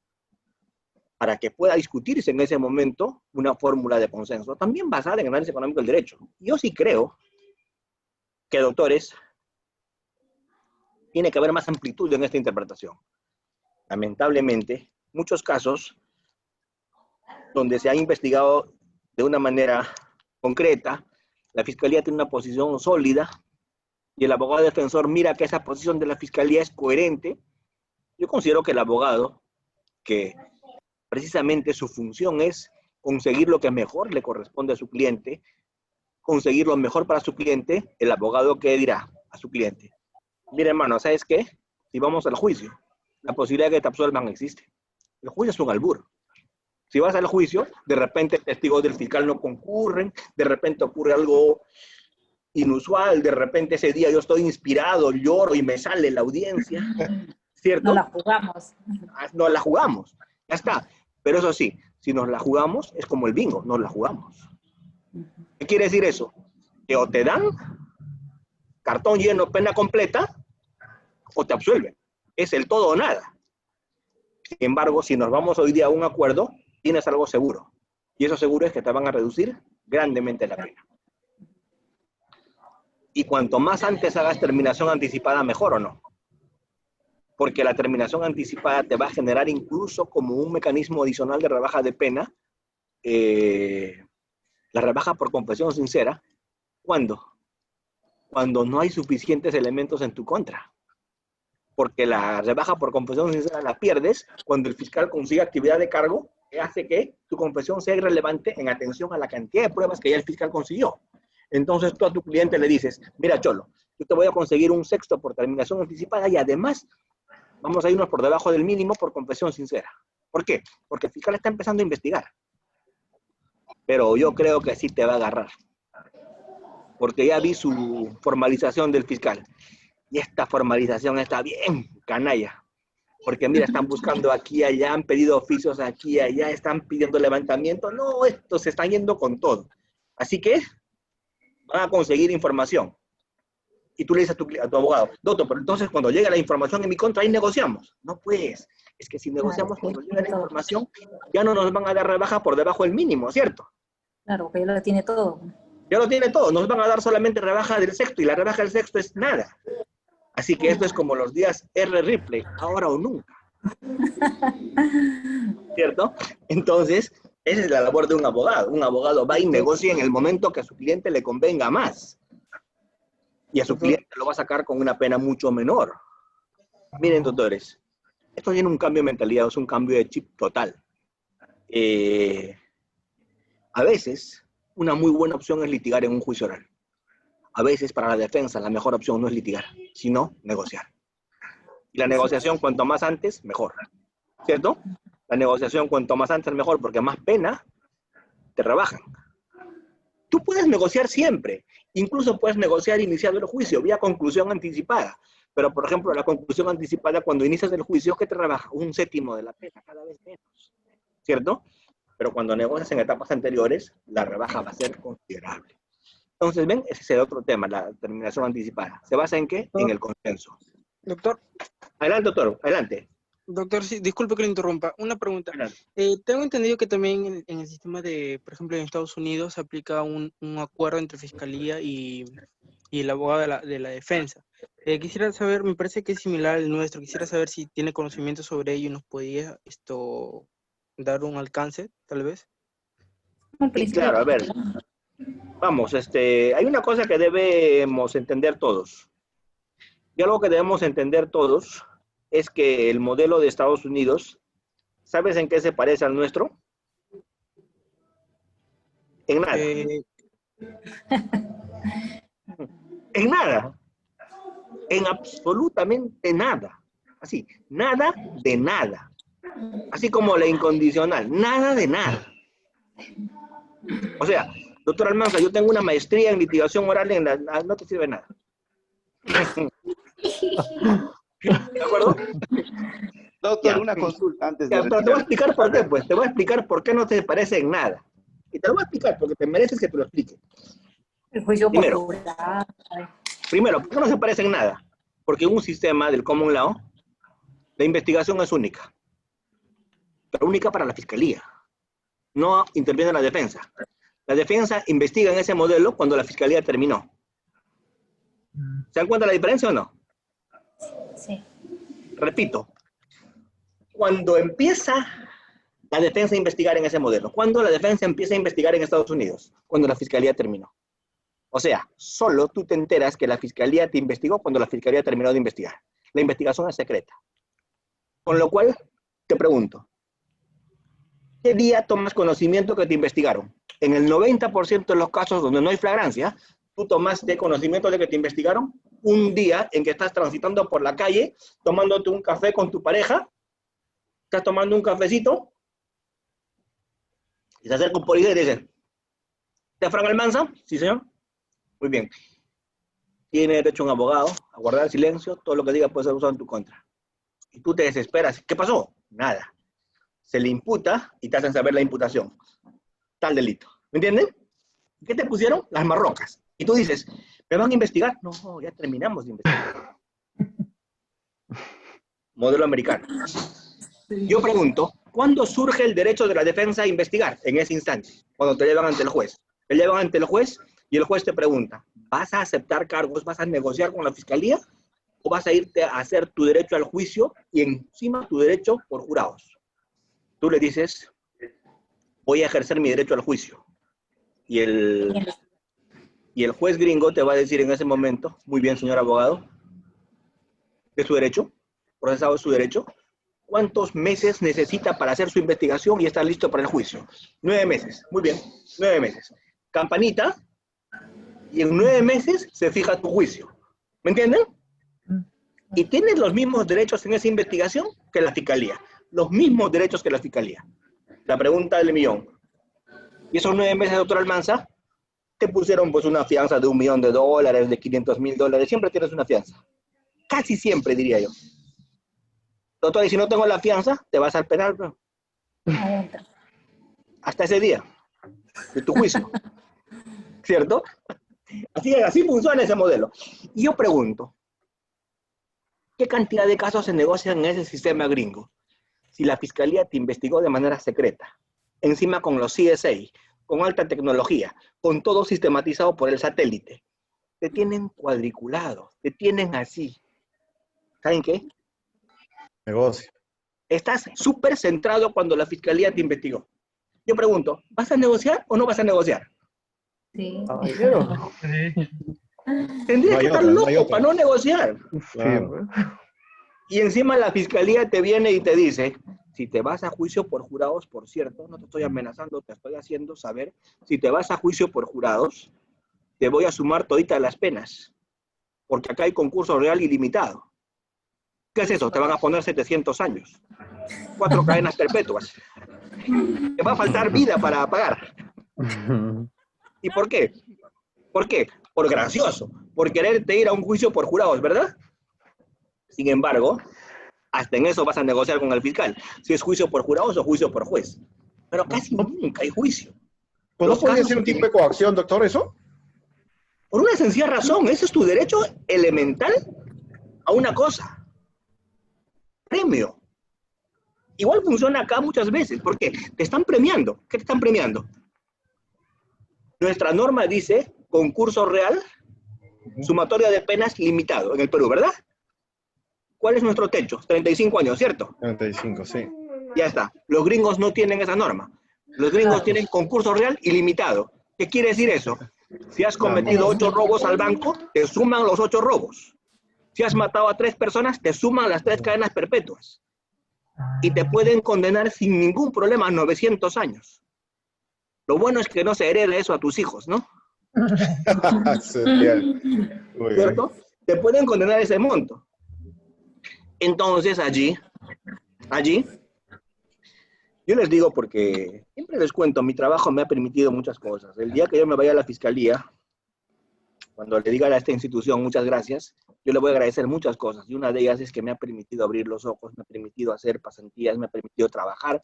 para que pueda discutirse en ese momento una fórmula de consenso, también basada en análisis económico del derecho. Yo sí creo que, doctores, tiene que haber más amplitud en esta interpretación. Lamentablemente, muchos casos donde se ha investigado de una manera concreta, la Fiscalía tiene una posición sólida y el abogado defensor mira que esa posición de la Fiscalía es coherente. Yo considero que el abogado, que precisamente su función es conseguir lo que mejor le corresponde a su cliente, conseguir lo mejor para su cliente, el abogado que dirá a su cliente, mira hermano, ¿sabes qué? Si vamos al juicio, la posibilidad de que te absuelvan existe. El juicio es un albur. Si vas al juicio, de repente testigos del fiscal no concurren, de repente ocurre algo inusual, de repente ese día yo estoy inspirado, lloro y me sale la audiencia, ¿cierto? No la jugamos. No la jugamos, ya está. Pero eso sí, si nos la jugamos, es como el bingo, nos la jugamos. ¿Qué quiere decir eso? Que o te dan cartón lleno, pena completa, o te absuelven. Es el todo o nada. Sin embargo, si nos vamos hoy día a un acuerdo, tienes algo seguro. Y eso seguro es que te van a reducir grandemente la pena. Y cuanto más antes hagas terminación anticipada, mejor, ¿o no? Porque la terminación anticipada te va a generar incluso como un mecanismo adicional de rebaja de pena, la rebaja por confesión sincera. ¿Cuándo? Cuando no hay suficientes elementos en tu contra. Porque la rebaja por confesión sincera la pierdes cuando el fiscal consigue actividad de cargo que hace que tu confesión sea irrelevante en atención a la cantidad de pruebas que ya el fiscal consiguió. Entonces tú a tu cliente le dices, mira Cholo, yo te voy a conseguir un sexto por terminación anticipada y además vamos a irnos por debajo del mínimo por confesión sincera. ¿Por qué? Porque el fiscal está empezando a investigar. Pero yo creo que sí te va a agarrar. Porque ya vi su formalización del fiscal. Y esta formalización está bien canalla. Porque mira, están buscando aquí y allá, han pedido oficios aquí y allá, están pidiendo levantamiento. No, estos se están yendo con todo. Así que van a conseguir información. Y tú le dices a tu abogado, doctor, pero entonces cuando llegue la información en mi contra, ahí negociamos. No, pues, es que si negociamos cuando llegue la información, ya no nos van a dar rebaja por debajo del mínimo, ¿cierto? Claro, que ya lo tiene todo. Ya lo tiene todo, nos van a dar solamente rebaja del sexto, y la rebaja del sexto es nada. Así que esto es como los días R. Ripley, ahora o nunca. ¿Cierto? Entonces, esa es la labor de un abogado. Un abogado va y negocia en el momento que a su cliente le convenga más. Y a su cliente lo va a sacar con una pena mucho menor. Miren, doctores, esto tiene un cambio de mentalidad, es un cambio de chip total. A veces, una muy buena opción es litigar en un juicio oral. A veces, para la defensa, la mejor opción no es litigar, sino negociar. Y la negociación, cuanto más antes, mejor. ¿Cierto? La negociación, cuanto más antes, mejor, porque más pena te rebajan. Tú puedes negociar siempre. Incluso puedes negociar iniciando el juicio, vía conclusión anticipada. Pero, por ejemplo, la conclusión anticipada, cuando inicias el juicio, ¿qué te rebaja? 1/7 de la pena, cada vez menos. ¿Cierto? Pero cuando negocias en etapas anteriores, la rebaja va a ser considerable. Entonces, ¿ven? Ese es el otro tema, la terminación anticipada. ¿Se basa en qué? En el consenso. Doctor. Adelante, doctor. Adelante. Doctor, sí, disculpe que le interrumpa. Una pregunta. Tengo entendido que también en el sistema de, por ejemplo, en Estados Unidos se aplica un acuerdo entre Fiscalía y el abogado de la defensa. Quisiera saber, me parece que es similar al nuestro, quisiera saber si tiene conocimiento sobre ello y nos podía dar un alcance, tal vez. Sí, claro, a ver. Vamos, hay una cosa que debemos entender todos. Y algo que debemos entender todos es que el modelo de Estados Unidos, ¿sabes en qué se parece al nuestro? En nada. En nada. En absolutamente nada. Así, nada de nada. Así como la incondicional, nada de nada. O sea, doctor Almanza, yo tengo una maestría en litigación oral, no te sirve nada. ¿De acuerdo? Doctor, ya. Una consulta antes de pero te voy a explicar por qué, pues. Te voy a explicar por qué no te parece en nada. Y te lo voy a explicar porque te mereces que te lo explique. El juicio Primero, ¿por qué no se parece en nada? Porque en un sistema del common law, la investigación es única. Pero única para la fiscalía. No interviene la defensa. La defensa investiga en ese modelo cuando la fiscalía terminó. ¿Se dan cuenta la diferencia o no? Sí. Repito, cuando empieza la defensa a investigar en ese modelo, cuando la defensa empieza a investigar en Estados Unidos, cuando la fiscalía terminó. O sea, solo tú te enteras que la fiscalía te investigó cuando la fiscalía terminó de investigar. La investigación es secreta. Con lo cual, te pregunto, ¿qué día tomas conocimiento que te investigaron? En el 90% de los casos donde no hay flagrancia, tú tomaste conocimiento de que te investigaron un día en que estás transitando por la calle, tomándote un café con tu pareja, estás tomando un cafecito, y se acerca un policía y dice, ¿te Fran Almanza? Sí, señor. Muy bien. Tiene derecho un abogado a guardar silencio, todo lo que diga puede ser usado en tu contra. Y tú te desesperas. ¿Qué pasó? Nada. Se le imputa y te hacen saber la imputación. Tal delito. ¿Me entienden? ¿Qué te pusieron? Las marrocas. Y tú dices, ¿me van a investigar? No, ya terminamos de investigar. Modelo americano. Yo pregunto, ¿cuándo surge el derecho de la defensa a investigar? En ese instante, cuando te llevan ante el juez. Te llevan ante el juez y el juez te pregunta, ¿vas a aceptar cargos, vas a negociar con la fiscalía o vas a irte a hacer tu derecho al juicio y encima tu derecho por jurados? Tú le dices, voy a ejercer mi derecho al juicio. Y el juez gringo te va a decir en ese momento, muy bien, señor abogado, de su derecho, procesado de su derecho, ¿cuántos meses necesita para hacer su investigación y estar listo para el juicio? 9 meses, muy bien, 9 meses. Campanita, y en 9 meses se fija tu juicio. ¿Me entienden? Y tienes los mismos derechos en esa investigación que la fiscalía. Los mismos derechos que la fiscalía. La pregunta del millón. ¿Y esos 9 meses, doctor Almanza? Te pusieron pues una fianza de $1 millón, de $500,000. Siempre tienes una fianza. Casi siempre, diría yo. Doctor, y si no tengo la fianza, te vas al penal, bro. Hasta ese día de tu juicio. ¿Cierto? Así funciona ese modelo. Y yo pregunto, ¿qué cantidad de casos se negocian en ese sistema gringo? Si la fiscalía te investigó de manera secreta, encima con los CSA, con alta tecnología, con todo sistematizado por el satélite, te tienen cuadriculado, te tienen así. ¿Saben qué? Negocio. Estás súper centrado cuando la fiscalía te investigó. Yo pregunto, ¿vas a negociar o no vas a negociar? Sí. Tendrías que estar loco para no negociar. Claro. Y encima la fiscalía te viene y te dice, si te vas a juicio por jurados, por cierto, no te estoy amenazando, te estoy haciendo saber, si te vas a juicio por jurados, te voy a sumar toditas las penas, porque acá hay concurso real ilimitado. ¿Qué es eso? Te van a poner 700 años, 4 cadenas perpetuas. Te va a faltar vida para pagar. ¿Y por qué? ¿Por qué? Por gracioso, por quererte ir a un juicio por jurados, ¿verdad? Sin embargo, hasta en eso vas a negociar con el fiscal, si es juicio por jurados o juicio por juez. Pero casi nunca hay juicio. ¿Pues no podría ser un tipo de coacción, doctor, eso? Por una sencilla razón, ese es tu derecho elemental a una cosa. Premio. Igual funciona acá muchas veces, porque te están premiando. ¿Qué te están premiando? Nuestra norma dice concurso real, sumatoria de penas limitado en el Perú, ¿verdad? ¿Cuál es nuestro techo? 35 años, ¿cierto? 35, sí. Ya está. Los gringos no tienen esa norma. Los gringos tienen concurso real ilimitado. ¿Qué quiere decir eso? Si has cometido 8 robos al banco, te suman los 8 robos. Si has matado a 3 personas, te suman las 3 cadenas perpetuas. Y te pueden condenar sin ningún problema a 900 años. Lo bueno es que no se herede eso a tus hijos, ¿no? ¿Cierto? Te pueden condenar ese monto. Entonces allí, yo les digo porque siempre les cuento, mi trabajo me ha permitido muchas cosas. El día que yo me vaya a la fiscalía, cuando le diga a esta institución muchas gracias, yo le voy a agradecer muchas cosas. Y una de ellas es que me ha permitido abrir los ojos, me ha permitido hacer pasantías, me ha permitido trabajar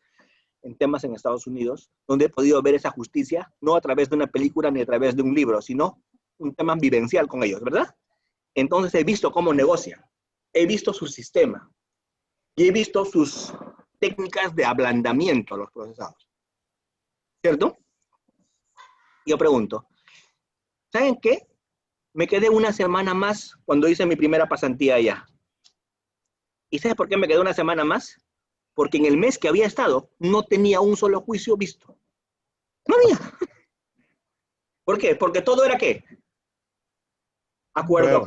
en temas en Estados Unidos, donde he podido ver esa justicia, no a través de una película ni a través de un libro, sino un tema vivencial con ellos, ¿verdad? Entonces he visto cómo negocian, he visto su sistema y he visto sus técnicas de ablandamiento a los procesados. ¿Cierto? Yo pregunto, ¿saben qué? Me quedé una semana más cuando hice mi primera pasantía allá. ¿Y sabes por qué me quedé una semana más? Porque en el mes que había estado no tenía un solo juicio visto. No había. ¿Por qué? Porque todo era ¿qué? Acuerdo.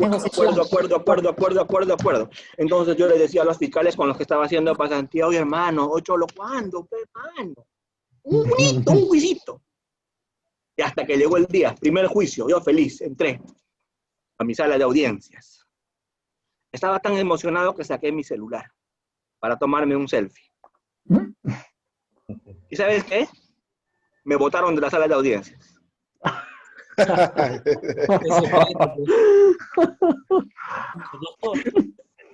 Entonces yo le decía a los fiscales con los que estaba haciendo pasantía, oye hermano, ¿lo cuándo? Hermano, un juicito. Y hasta que llegó el día, primer juicio, yo feliz, entré a mi sala de audiencias. Estaba tan emocionado que saqué mi celular para tomarme un selfie. ¿Y sabes qué? Me botaron de la sala de audiencias. Doctor,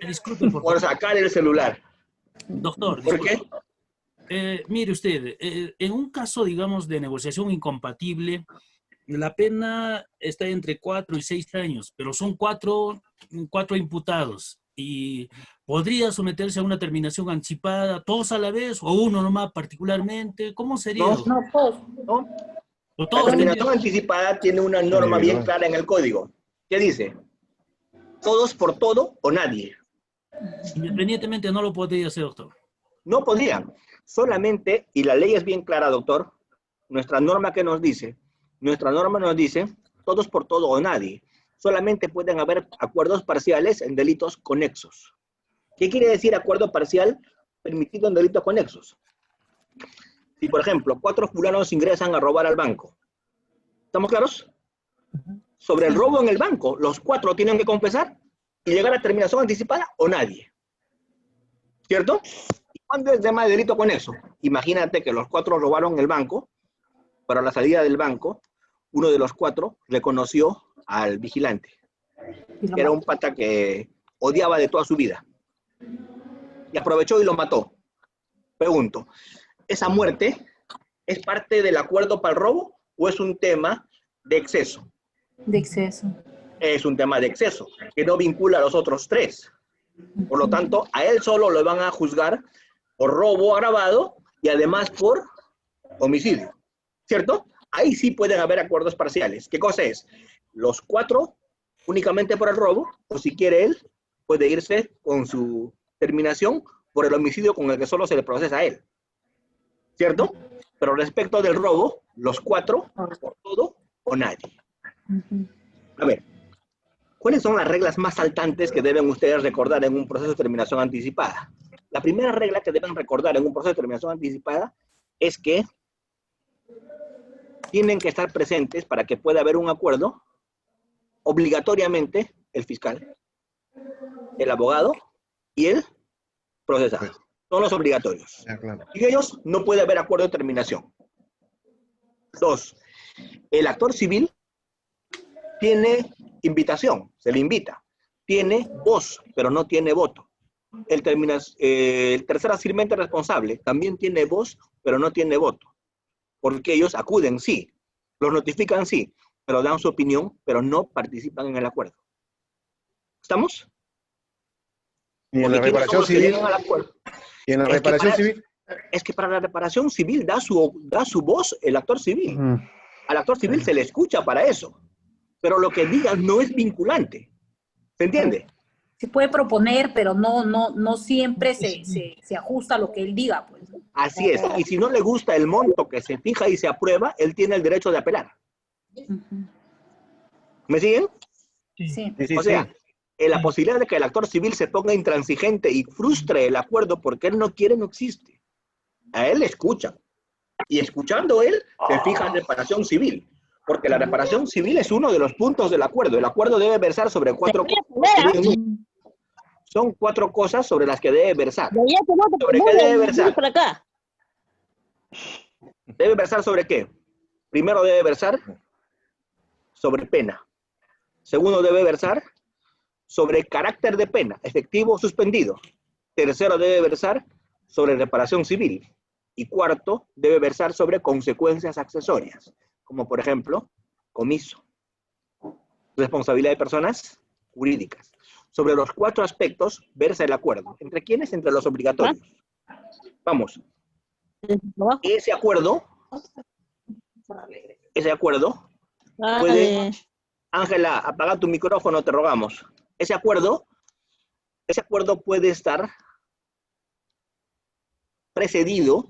disculpe por sacar el celular. Doctor, ¿Por qué? Mire usted, en un caso, digamos, de negociación incompatible, la pena está entre 4 y 6 años, pero son cuatro imputados. y podría someterse a una terminación anticipada, todos a la vez, o uno nomás particularmente. ¿Cómo sería? No, No, todos. ¿no? O La todos terminación tendrían- anticipada tiene una norma bien clara en el código. ¿Qué dice? Todos por todo o nadie. Independientemente no lo podría hacer, doctor. No podrían. Solamente, y la ley es bien clara, doctor, nuestra norma que nos dice, todos por todo o nadie. Solamente pueden haber acuerdos parciales en delitos conexos. ¿Qué quiere decir acuerdo parcial permitido en delitos conexos? Si, por ejemplo, 4 fulanos ingresan a robar al banco, ¿estamos claros? Sobre el robo en el banco, los 4 tienen que confesar y llegar a terminación anticipada o nadie. ¿Cierto? ¿Y cuándo es tema de delito conexo? Imagínate que los 4 robaron el banco, para la salida del banco, uno de los 4 reconoció al vigilante, que era un pata que odiaba de toda su vida. Y aprovechó y lo mató. Pregunto, ¿esa muerte es parte del acuerdo para el robo o es un tema de exceso? De exceso. Es un tema de exceso, que no vincula a los otros 3. Por lo tanto, a él solo lo van a juzgar por robo agravado y además por homicidio. ¿Cierto? Ahí sí pueden haber acuerdos parciales. ¿Qué cosa es? Los 4 únicamente por el robo, o si quiere él, puede irse con su terminación por el homicidio con el que solo se le procesa a él. ¿Cierto? Pero respecto del robo, los 4 por todo o nadie. A ver, ¿cuáles son las reglas más saltantes que deben ustedes recordar en un proceso de terminación anticipada? La primera regla que deben recordar en un proceso de terminación anticipada es que tienen que estar presentes para que pueda haber un acuerdo, obligatoriamente el fiscal, el abogado y el procesado. Son los obligatorios. Y ellos no puede haber acuerdo de terminación. 2. El actor civil tiene invitación, se le invita. Tiene voz, pero no tiene voto. El tercer asirmente responsable también tiene voz, pero no tiene voto. Porque ellos acuden, sí, los notifican, sí, pero dan su opinión, pero no participan en el acuerdo. ¿Estamos? Y en la reparación civil. Y en la reparación civil. Es que para la reparación civil da su voz el actor civil. Al actor civil se le escucha para eso. Pero lo que diga no es vinculante. ¿Se entiende? Se puede proponer, pero no siempre se ajusta a lo que él diga, pues. Así es. Y si no le gusta el monto que se fija y se aprueba, él tiene el derecho de apelar. ¿Me siguen? Sí. O sea, la posibilidad de que el actor civil se ponga intransigente y frustre el acuerdo porque él no quiere no existe. A él le escuchan. Y escuchando él, se fija en reparación civil. Porque la reparación civil es uno de los puntos del acuerdo. El acuerdo debe versar sobre 4 cosas. Son 4 cosas sobre las que debe versar. ¿Sobre qué debe versar? ¿Debe versar sobre qué? Primero debe versar sobre pena. Segundo debe versar sobre carácter de pena, efectivo o suspendido. Tercero debe versar sobre reparación civil. Y cuarto debe versar sobre consecuencias accesorias, como por ejemplo, comiso, responsabilidad de personas jurídicas. Sobre los 4 aspectos versa el acuerdo. ¿Entre quiénes? Entre los obligatorios. Vamos. Ese acuerdo puede... Ángela, apaga tu micrófono, te rogamos. Ese acuerdo puede estar precedido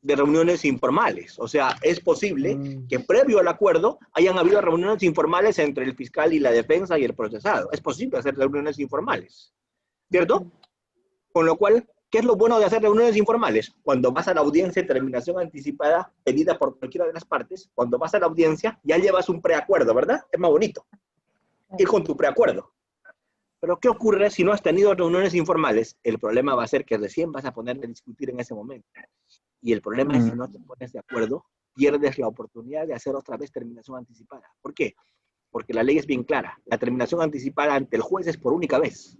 de reuniones informales. O sea, es posible que previo al acuerdo hayan habido reuniones informales entre el fiscal y la defensa y el procesado. Es posible hacer reuniones informales, ¿cierto? Con lo cual, ¿qué es lo bueno de hacer reuniones informales? Cuando vas a la audiencia de terminación anticipada pedida por cualquiera de las partes, cuando vas a la audiencia ya llevas un preacuerdo, ¿verdad? Es más bonito ir con tu preacuerdo. Pero ¿qué ocurre si no has tenido reuniones informales? El problema va a ser que recién vas a ponerte a discutir en ese momento. Y el problema es que si no te pones de acuerdo, pierdes la oportunidad de hacer otra vez terminación anticipada. ¿Por qué? Porque la ley es bien clara. La terminación anticipada ante el juez es por única vez.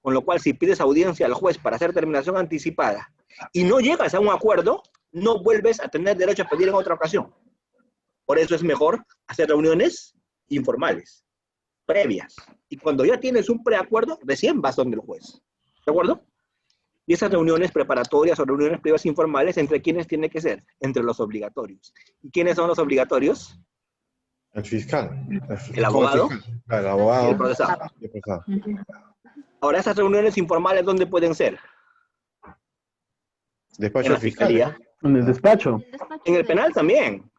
Con lo cual, si pides audiencia al juez para hacer terminación anticipada y no llegas a un acuerdo, no vuelves a tener derecho a pedir en otra ocasión. Por eso es mejor hacer reuniones informales. previas. Y cuando ya tienes un preacuerdo, recién vas donde el juez. ¿De acuerdo? Y esas reuniones preparatorias o reuniones previas informales, ¿entre quiénes tiene que ser? Entre los obligatorios. ¿Y quiénes son los obligatorios? El fiscal. El abogado. El abogado. Y el procesado. Y el procesado. Ahora, esas reuniones informales, ¿dónde pueden ser? Despacho En la del fiscal. fiscalía. En el despacho. En el penal también.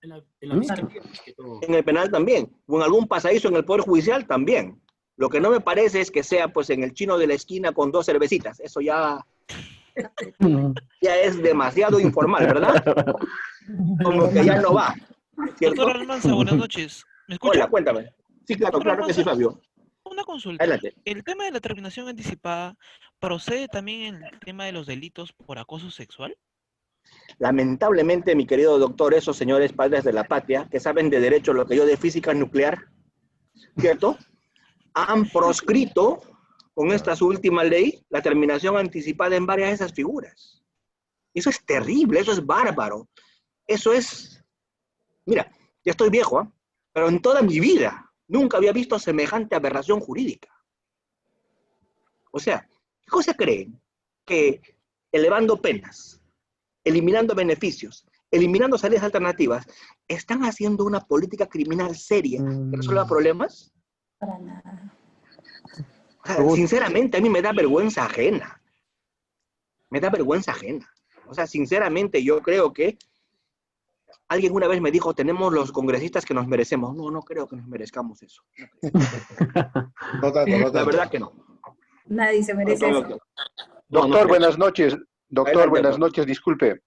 En la fiscalía, más que todo. En el penal también. O en algún pasadizo en el Poder Judicial también. Lo que no me parece es que sea pues en el chino de la esquina con 2 cervecitas. Eso ya es demasiado informal, ¿verdad? Como que ya no va. ¿Cierto? Doctor Almanza, buenas noches. ¿Me escucha? Hola, cuéntame. Sí, claro, Doctor claro que sí, Almanza, Fabio. una consulta. Adelante. ¿El tema de la terminación anticipada procede también en el tema de los delitos por acoso sexual? Lamentablemente, mi querido doctor, esos señores padres de la patria, que saben de derecho lo que yo de física nuclear, ¿cierto? Han proscrito con esta su última ley la terminación anticipada en varias de esas figuras. Eso es terrible, eso es bárbaro. Eso es... Mira, ya estoy viejo, ¿eh? Pero en toda mi vida nunca había visto semejante aberración jurídica. O sea, ¿qué cosa creen? Que elevando penas, eliminando beneficios, eliminando salidas alternativas, ¿están haciendo una política criminal seria que resuelva problemas? Para nada. O sea, sinceramente, a mí me da vergüenza ajena. Me da vergüenza ajena. O sea, sinceramente, yo creo que alguien una vez me dijo, tenemos los congresistas que nos merecemos. No, no creo que nos merezcamos eso. No tanto, no La tanto. verdad que no. Nadie se merece eso. Doctor, buenas noches. Doctor, Adelante, buenas doctor. noches, disculpe.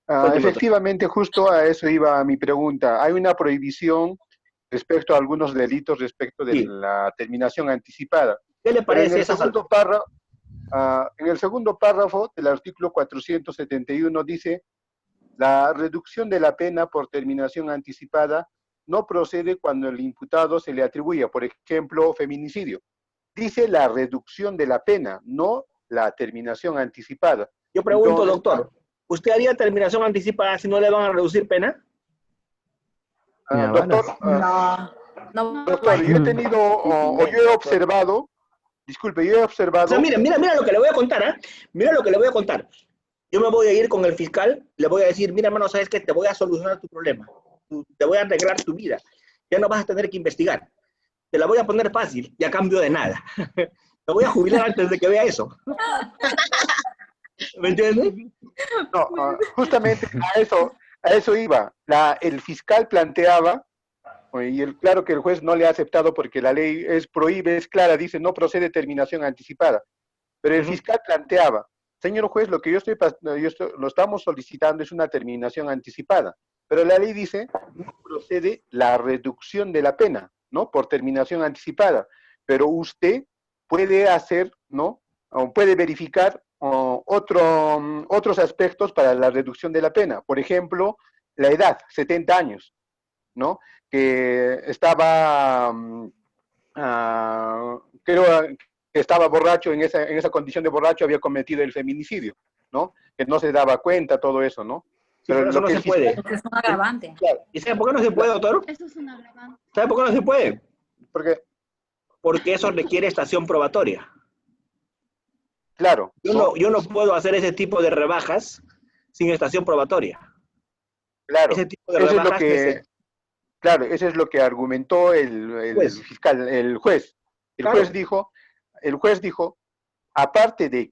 Cuénteme, Efectivamente, justo a eso iba mi pregunta. Hay una prohibición respecto a algunos delitos respecto de Sí. la terminación anticipada. ¿Qué le Pero parece esa en el segundo párrafo del artículo 471 dice, la reducción de la pena por terminación anticipada no procede cuando el imputado se le atribuya, por ejemplo, feminicidio. Dice la reducción de la pena, no la terminación anticipada. Yo pregunto, Entonces, doctor, ¿usted haría terminación anticipada si no le van a reducir pena? Doctor, doctor, yo he tenido, o yo he observado, disculpe, yo he observado... O sea, mira lo que le voy a contar, ¿eh? Mira lo que le voy a contar. Yo me voy a ir con el fiscal, le voy a decir, mira, hermano, ¿sabes qué? Te voy a solucionar tu problema. Te voy a arreglar tu vida. Ya no vas a tener que investigar. Te la voy a poner fácil y a cambio de nada. Me voy a jubilar antes de que vea eso. ¿Me entiendes? No, justamente a eso iba. El fiscal planteaba, y claro que el juez no le ha aceptado porque la ley prohíbe, es clara, dice no procede terminación anticipada. Pero el fiscal planteaba, señor juez, lo que lo estamos solicitando es una terminación anticipada. Pero la ley dice, no procede la reducción de la pena, ¿no? Por terminación anticipada. Pero usted puede hacer, ¿no? O puede verificar otros aspectos para la reducción de la pena. Por ejemplo, la edad, 70 años, ¿no? Que estaba, creo que estaba borracho, en esa condición de borracho había cometido el feminicidio, ¿no? Que no se daba cuenta, todo eso, ¿no? Sí, pero eso no se puede. Es un agravante. Claro. ¿Y sabe por qué no se puede, doctor? Eso es un agravante. ¿Sabe por qué no se puede? ¿Por qué? Porque eso requiere estación probatoria. Claro. Yo no puedo hacer ese tipo de rebajas sin estación probatoria. Claro. Ese tipo de Eso es lo rebajas que, claro, eso es lo que argumentó el fiscal, el juez. El Claro. juez dijo, aparte de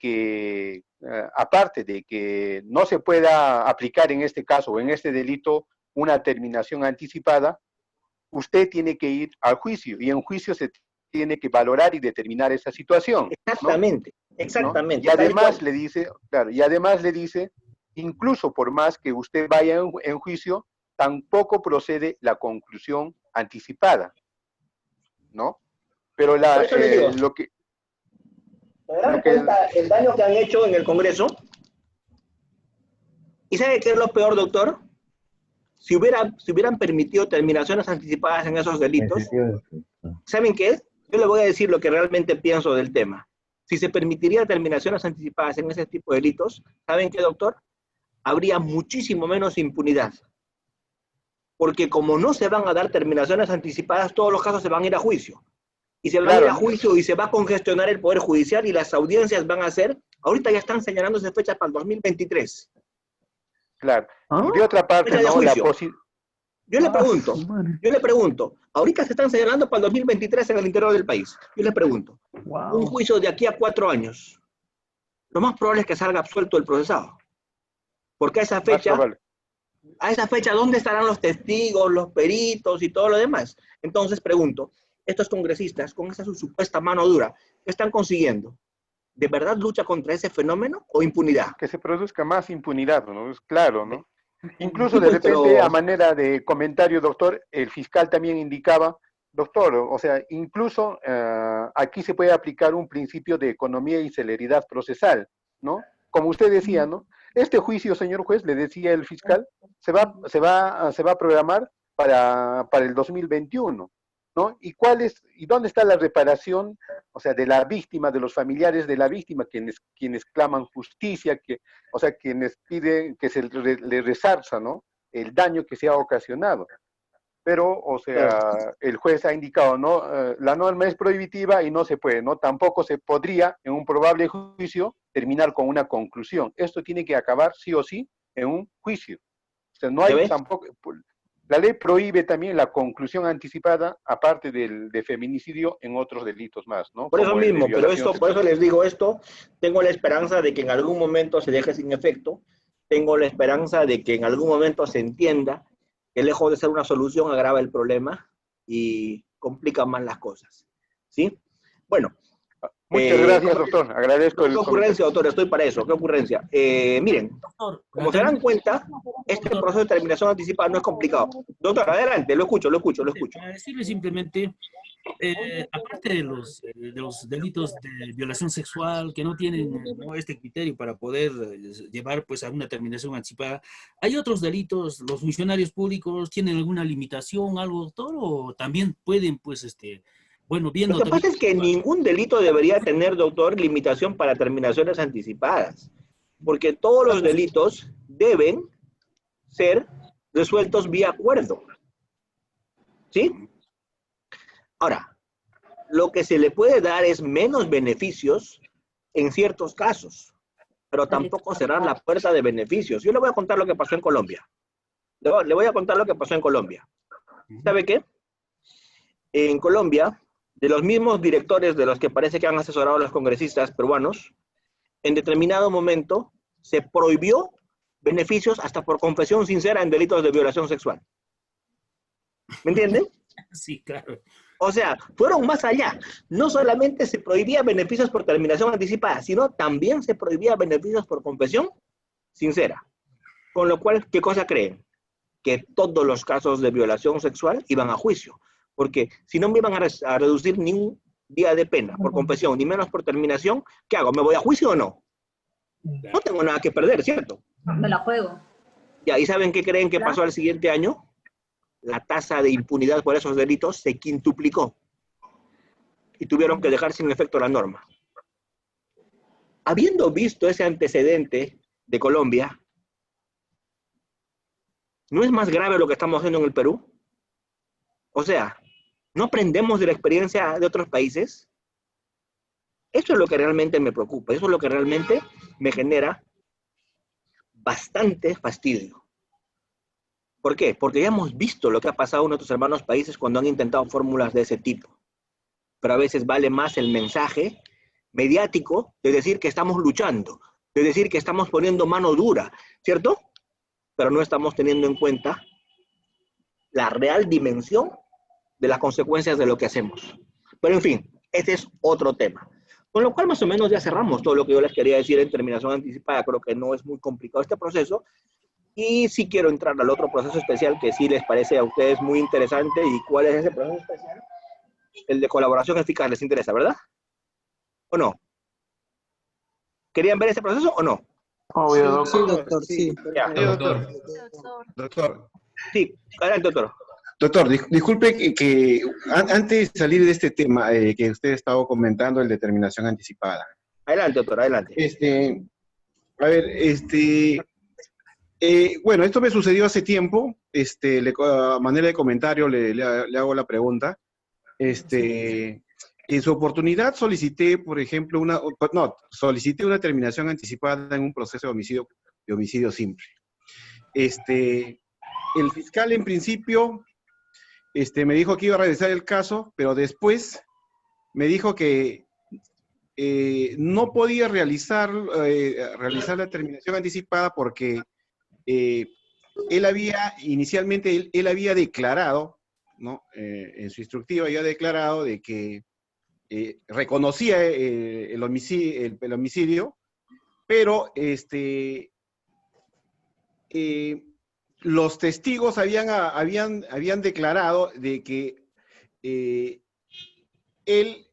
que no se pueda aplicar en este caso o en este delito una terminación anticipada, usted tiene que ir al juicio y en juicio se tiene que valorar y determinar esa situación. Exactamente, ¿no? exactamente. Y además le dice, claro, incluso por más que usted vaya en juicio, tampoco procede la conclusión anticipada, ¿no? Pero Por eso le digo, lo que ¿se dan cuenta el daño que han hecho en el Congreso? ¿Y sabe qué es lo peor, doctor? Si hubieran permitido terminaciones anticipadas en esos delitos, ¿saben qué es? Yo le voy a decir lo que realmente pienso del tema. Si se permitiría terminaciones anticipadas en ese tipo de delitos, ¿saben qué, doctor? Habría muchísimo menos impunidad. Porque como no se van a dar terminaciones anticipadas, todos los casos se van a ir a juicio. y se va a Claro. ir a juicio y se va a congestionar el Poder Judicial y las audiencias van a ser, ahorita ya están señalándose fechas para el 2023. Claro. Y de otra parte, Fecha de ¿no? La juicio. Yo le pregunto, ahorita se están señalando para el 2023 en el interior del país. Yo le pregunto, un juicio de aquí a 4 años, lo más probable es que salga absuelto el procesado. Porque a esa fecha, ¿dónde estarán los testigos, los peritos y todo lo demás? Entonces pregunto, estos congresistas, con esa su supuesta mano dura, ¿qué están consiguiendo? ¿De verdad lucha contra ese fenómeno o impunidad? Que se produzca más impunidad, ¿no? Es claro, ¿no? Incluso Sí, de pues, repente, pero- a manera de comentario, doctor, el fiscal también indicaba, doctor, o sea, incluso aquí se puede aplicar un principio de economía y celeridad procesal, ¿no? Como usted decía, ¿no? Este juicio, señor juez, le decía el fiscal, se va a programar para el 2021, ¿no? ¿Y dónde está la reparación, o sea, de la víctima, de los familiares de la víctima, quienes claman justicia, o sea, quienes piden que se le resarza, ¿no? El daño que se ha ocasionado. Pero, o sea, el juez ha indicado, ¿no? La norma es prohibitiva y no se puede, ¿no? Tampoco se podría, en un probable juicio, terminar con una conclusión. Esto tiene que acabar, sí o sí, en un juicio. O sea, no hay tampoco... La ley prohíbe también la conclusión anticipada, aparte de feminicidio, en otros delitos más, ¿no? Por eso Como el de mismo, pero violación esto, por sexual. eso les digo esto, tengo la esperanza de que en algún momento se deje sin efecto, tengo la esperanza de que en algún momento se entienda que lejos de ser una solución agrava el problema y complica más las cosas, ¿sí? Bueno. Muchas gracias, doctor. Agradezco ¿Qué ocurrencia, doctor? Estoy para eso. ¿Qué ocurrencia? Miren, como se dan cuenta, este proceso de terminación anticipada no es complicado. Doctor, adelante, lo escucho. Para decirle simplemente, aparte de los delitos de violación sexual que no tienen ¿no? este criterio para poder llevar pues a una terminación anticipada, ¿hay otros delitos? ¿Los funcionarios públicos tienen alguna limitación, algo, doctor? ¿O también pueden pues bueno, viendo Lo que pasa es que ningún delito debería tener, doctor, limitación para terminaciones anticipadas, porque todos los delitos deben ser resueltos vía acuerdo. ¿Sí? Ahora, lo que se le puede dar es menos beneficios en ciertos casos, pero tampoco cerrar la puerta de beneficios. Yo le voy a contar lo que pasó en Colombia. Le voy a contar lo que pasó en Colombia. ¿Sabe qué? En Colombia, de los mismos directores de los que parece que han asesorado a los congresistas peruanos, en determinado momento se prohibió beneficios hasta por confesión sincera en delitos de violación sexual. ¿Me entienden? Sí, claro. O sea, fueron más allá. No solamente se prohibía beneficios por terminación anticipada, sino también se prohibía beneficios por confesión sincera. Con lo cual, ¿qué cosa creen? Que todos los casos de violación sexual iban a juicio. Porque si no me iban a reducir ni un día de pena por confesión, ni menos por terminación, ¿qué hago? ¿Me voy a juicio o no? No tengo nada que perder, ¿cierto? Me la juego. Ya, ¿y saben qué creen que pasó al siguiente año? La tasa de impunidad por esos delitos se quintuplicó. Y tuvieron que dejar sin efecto la norma. Habiendo visto ese antecedente de Colombia, ¿no es más grave lo que estamos haciendo en el Perú? O sea, ¿no aprendemos de la experiencia de otros países? Eso es lo que realmente me preocupa, eso es lo que realmente me genera bastante fastidio. ¿Por qué? Porque ya hemos visto lo que ha pasado en otros hermanos países cuando han intentado fórmulas de ese tipo. Pero a veces vale más el mensaje mediático de decir que estamos luchando, de decir que estamos poniendo mano dura, ¿cierto? Pero no estamos teniendo en cuenta la real dimensión de las consecuencias de lo que hacemos. Pero en fin, este es otro tema. Con lo cual más o menos ya cerramos todo lo que yo les quería decir en terminación anticipada. Creo que no es muy complicado este proceso. Y sí quiero entrar al otro proceso especial que sí les parece a ustedes muy interesante. ¿Y cuál es ese proceso especial? El de colaboración eficaz. ¿Les interesa, verdad? ¿O no? ¿Querían ver ese proceso o no? Obvio, doctor. Sí, doctor, sí. Ya. Doctor. Sí, adelante, doctor. Doctor, disculpe que antes de salir de este tema que usted ha estado comentando, el de terminación anticipada. Adelante, doctor, adelante. A ver, bueno, esto me sucedió hace tiempo, a manera de comentario le hago la pregunta. En su oportunidad solicité, por ejemplo, solicité una terminación anticipada en un proceso de homicidio simple. El fiscal en principio me dijo que iba a revisar el caso, pero después me dijo que no podía realizar la terminación anticipada porque él había, inicialmente, él había declarado, ¿no? En su instructiva había declarado de que reconocía el homicidio, pero los testigos habían declarado de que él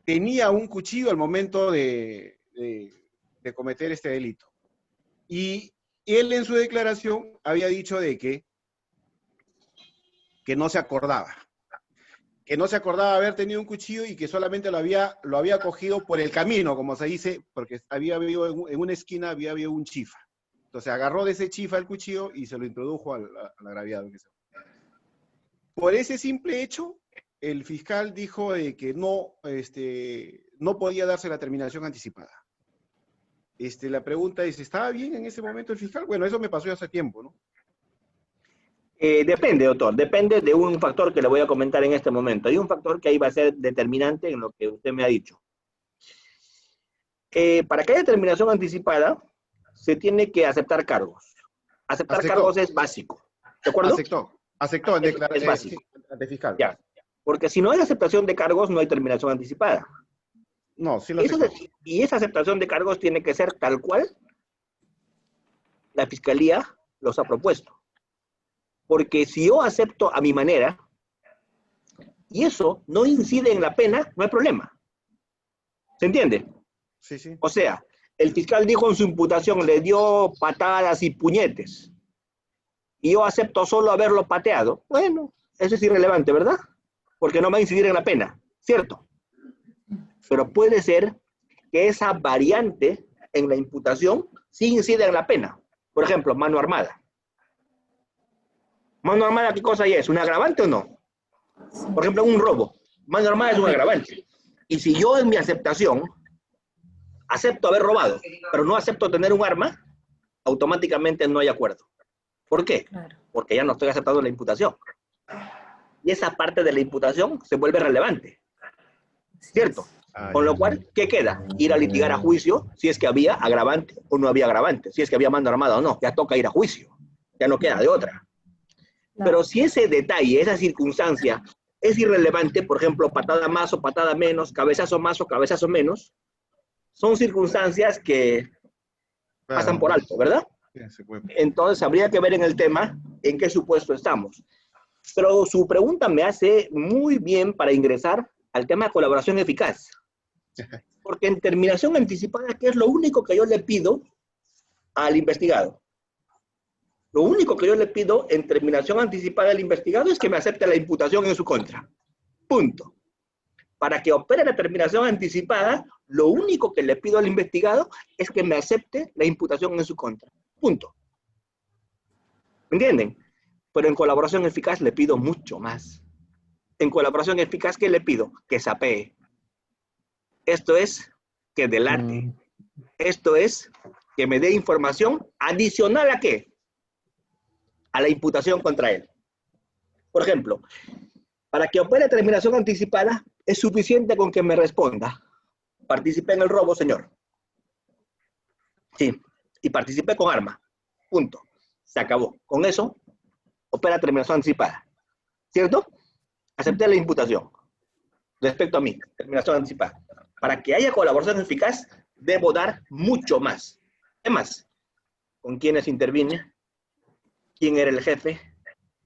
tenía un cuchillo al momento de cometer este delito. Y él en su declaración había dicho de que no se acordaba. Que no se acordaba haber tenido un cuchillo y que solamente lo había cogido por el camino, como se dice, porque había habido en una esquina, había habido un chifa. Entonces agarró de ese chifa el cuchillo y se lo introdujo al agraviado. Por ese simple hecho, el fiscal dijo de que no podía darse la terminación anticipada. La pregunta es, ¿estaba bien en ese momento el fiscal? Bueno, eso me pasó ya hace tiempo, ¿no? Depende, doctor. Depende de un factor que le voy a comentar en este momento. Hay un factor que ahí va a ser determinante en lo que usted me ha dicho. Para que haya terminación anticipada, se tiene que aceptar cargos. Aceptar cargos es básico. ¿De acuerdo? Aceptó en declaración. Es básico. Ante fiscal. Ya. Porque si no hay aceptación de cargos, no hay terminación anticipada. No, sí lo aceptó. Y esa aceptación de cargos tiene que ser tal cual la fiscalía los ha propuesto. Porque si yo acepto a mi manera, y eso no incide en la pena, no hay problema. ¿Se entiende? Sí, sí. O sea, el fiscal dijo en su imputación, le dio patadas y puñetes. Y yo acepto solo haberlo pateado. Bueno, eso es irrelevante, ¿verdad? Porque no va a incidir en la pena, ¿cierto? Pero puede ser que esa variante en la imputación sí incida en la pena. Por ejemplo, mano armada. ¿Mano armada qué cosa es? ¿Un agravante o no? Por ejemplo, un robo. Mano armada es un agravante. Y si yo en mi aceptación acepto haber robado, pero no acepto tener un arma, automáticamente no hay acuerdo. ¿Por qué? Porque ya no estoy aceptando la imputación. Y esa parte de la imputación se vuelve relevante. ¿Cierto? Con lo cual, ¿qué queda? Ir a litigar a juicio si es que había agravante o no había agravante, si es que había mano armada o no. Ya toca ir a juicio. Ya no queda de otra. Pero si ese detalle, esa circunstancia es irrelevante, por ejemplo, patada más o patada menos, cabezazo más o cabezazo menos, son circunstancias que pasan por alto, ¿verdad? Entonces habría que ver en el tema en qué supuesto estamos. Pero su pregunta me hace muy bien para ingresar al tema de colaboración eficaz. Porque en terminación anticipada, ¿qué es lo único que yo le pido al investigado? Lo único que yo le pido en terminación anticipada al investigado es que me acepte la imputación en su contra. Punto. Para que opere la terminación anticipada, lo único que le pido al investigado es que me acepte la imputación en su contra. Punto. ¿Me entienden? Pero en colaboración eficaz le pido mucho más. En colaboración eficaz, ¿qué le pido? Que sapee. Esto es que delate. Esto es que me dé información adicional ¿a qué? A la imputación contra él. Por ejemplo, para que opere terminación anticipada, es suficiente con que me responda: participé en el robo, señor. Sí, y participé con arma. Punto. Se acabó. Con eso, opera terminación anticipada. ¿Cierto? Acepté la imputación. Respecto a mí, terminación anticipada. Para que haya colaboración eficaz, debo dar mucho más. ¿Qué más? ¿Con quiénes intervine? ¿Quién era el jefe?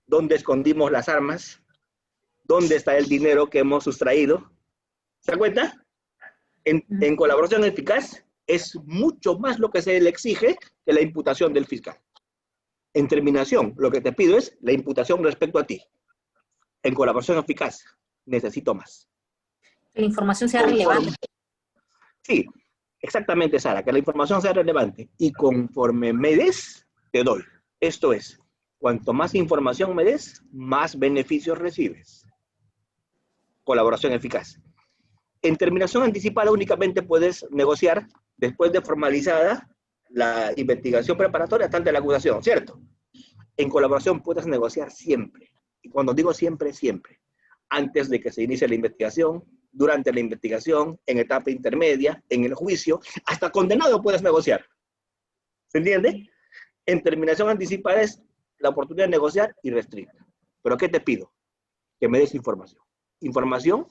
¿Dónde escondimos las armas? ¿Dónde está el dinero que hemos sustraído? ¿Se da cuenta? En colaboración eficaz es mucho más lo que se le exige que la imputación del fiscal. En terminación, lo que te pido es la imputación respecto a ti. En colaboración eficaz, necesito más. Que la información sea relevante. Sí, exactamente, Sara, que la información sea relevante. Y conforme me des, te doy. Esto es, cuanto más información me des, más beneficios recibes. colaboración eficaz. En terminación anticipada únicamente puedes negociar después de formalizada la investigación preparatoria hasta ante la acusación, ¿cierto? En colaboración puedes negociar siempre. Y cuando digo siempre, siempre. Antes de que se inicie la investigación, durante la investigación, en etapa intermedia, en el juicio, hasta condenado puedes negociar. ¿Se entiende? En terminación anticipada es la oportunidad de negociar y restricta. ¿Pero qué te pido? Que me des información. Información,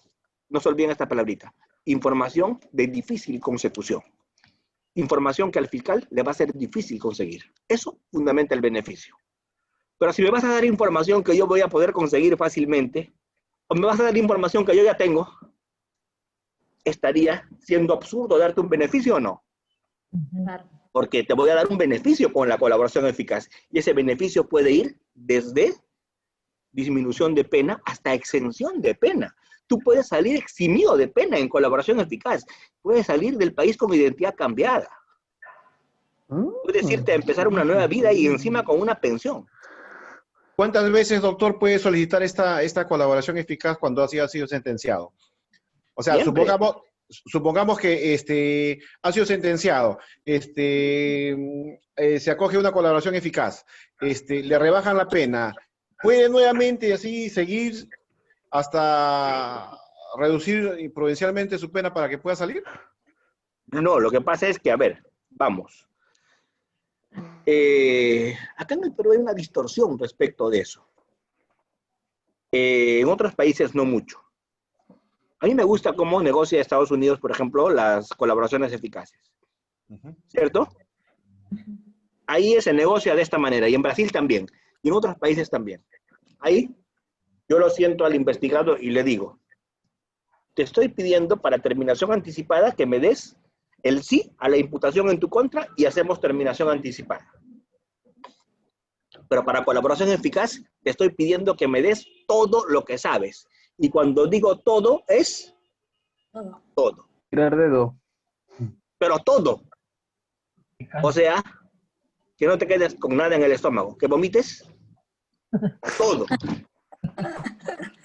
no se olviden esta palabrita, información de difícil consecución. Información que al fiscal le va a ser difícil conseguir. Eso fundamenta el beneficio. Pero si me vas a dar información que yo voy a poder conseguir fácilmente, o me vas a dar información que yo ya tengo, ¿estaría siendo absurdo darte un beneficio o no? Porque te voy a dar un beneficio con la colaboración eficaz. Y ese beneficio puede ir desde disminución de pena hasta exención de pena. Tú puedes salir eximido de pena en colaboración eficaz. Puedes salir del país con identidad cambiada. Puedes irte a empezar una nueva vida y encima con una pensión. ¿Cuántas veces, doctor, puede solicitar esta colaboración eficaz cuando ha sido sentenciado? O sea, Siempre. supongamos que ha sido sentenciado, se acoge una colaboración eficaz, le rebajan la pena, ¿puede nuevamente así seguir hasta reducir prudencialmente su pena para que pueda salir? No, lo que pasa es que, a ver, vamos. Acá en el Perú hay una distorsión respecto de eso. En otros países no mucho. A mí me gusta cómo negocia Estados Unidos, por ejemplo, las colaboraciones eficaces. ¿Cierto? Ahí se negocia de esta manera, y en Brasil también, y en otros países también. Ahí yo lo siento al investigado y le digo, te estoy pidiendo para terminación anticipada que me des el sí a la imputación en tu contra y hacemos terminación anticipada. Pero para colaboración eficaz, te estoy pidiendo que me des todo lo que sabes. Y cuando digo todo, es todo. Tirar dedo. Pero todo. O sea, que no te quedes con nada en el estómago, que vomites todo.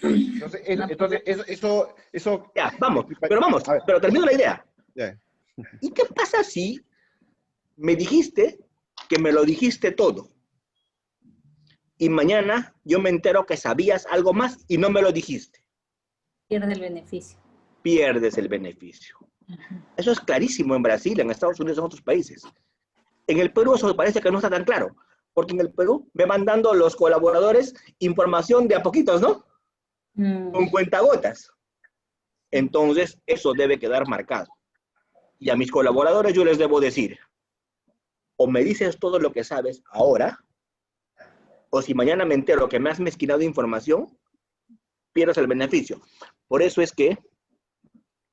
Entonces eso... Ya, vamos, pero termino la idea. Ya. ¿Y qué pasa si me dijiste que me lo dijiste todo? Y mañana yo me entero que sabías algo más y no me lo dijiste. Pierde el beneficio. Pierdes el beneficio. Eso es clarísimo en Brasil, en Estados Unidos, en otros países. En el Perú eso parece que no está tan claro, porque en el Perú me van dando los colaboradores información de a poquitos, ¿no? Con cuentagotas. Entonces, eso debe quedar marcado. Y a mis colaboradores yo les debo decir, o me dices todo lo que sabes ahora, o si mañana me entero que me has mezquinado información, pierdes el beneficio. Por eso es que,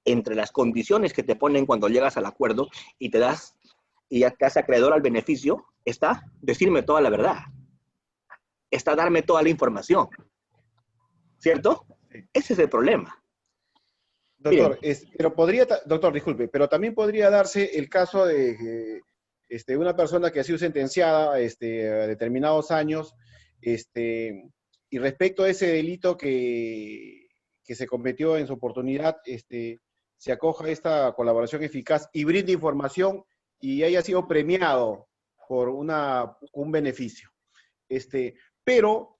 entre las condiciones que te ponen cuando llegas al acuerdo y te das, y ya te haces acreedor al beneficio, está decirme toda la verdad. Está darme toda la información. ¿Cierto? Ese es el problema. Doctor, doctor, disculpe, pero también podría darse el caso de una persona que ha sido sentenciada a determinados años, y respecto a ese delito que se cometió en su oportunidad, se acoja a esta colaboración eficaz y brinde información y haya sido premiado por un beneficio. Pero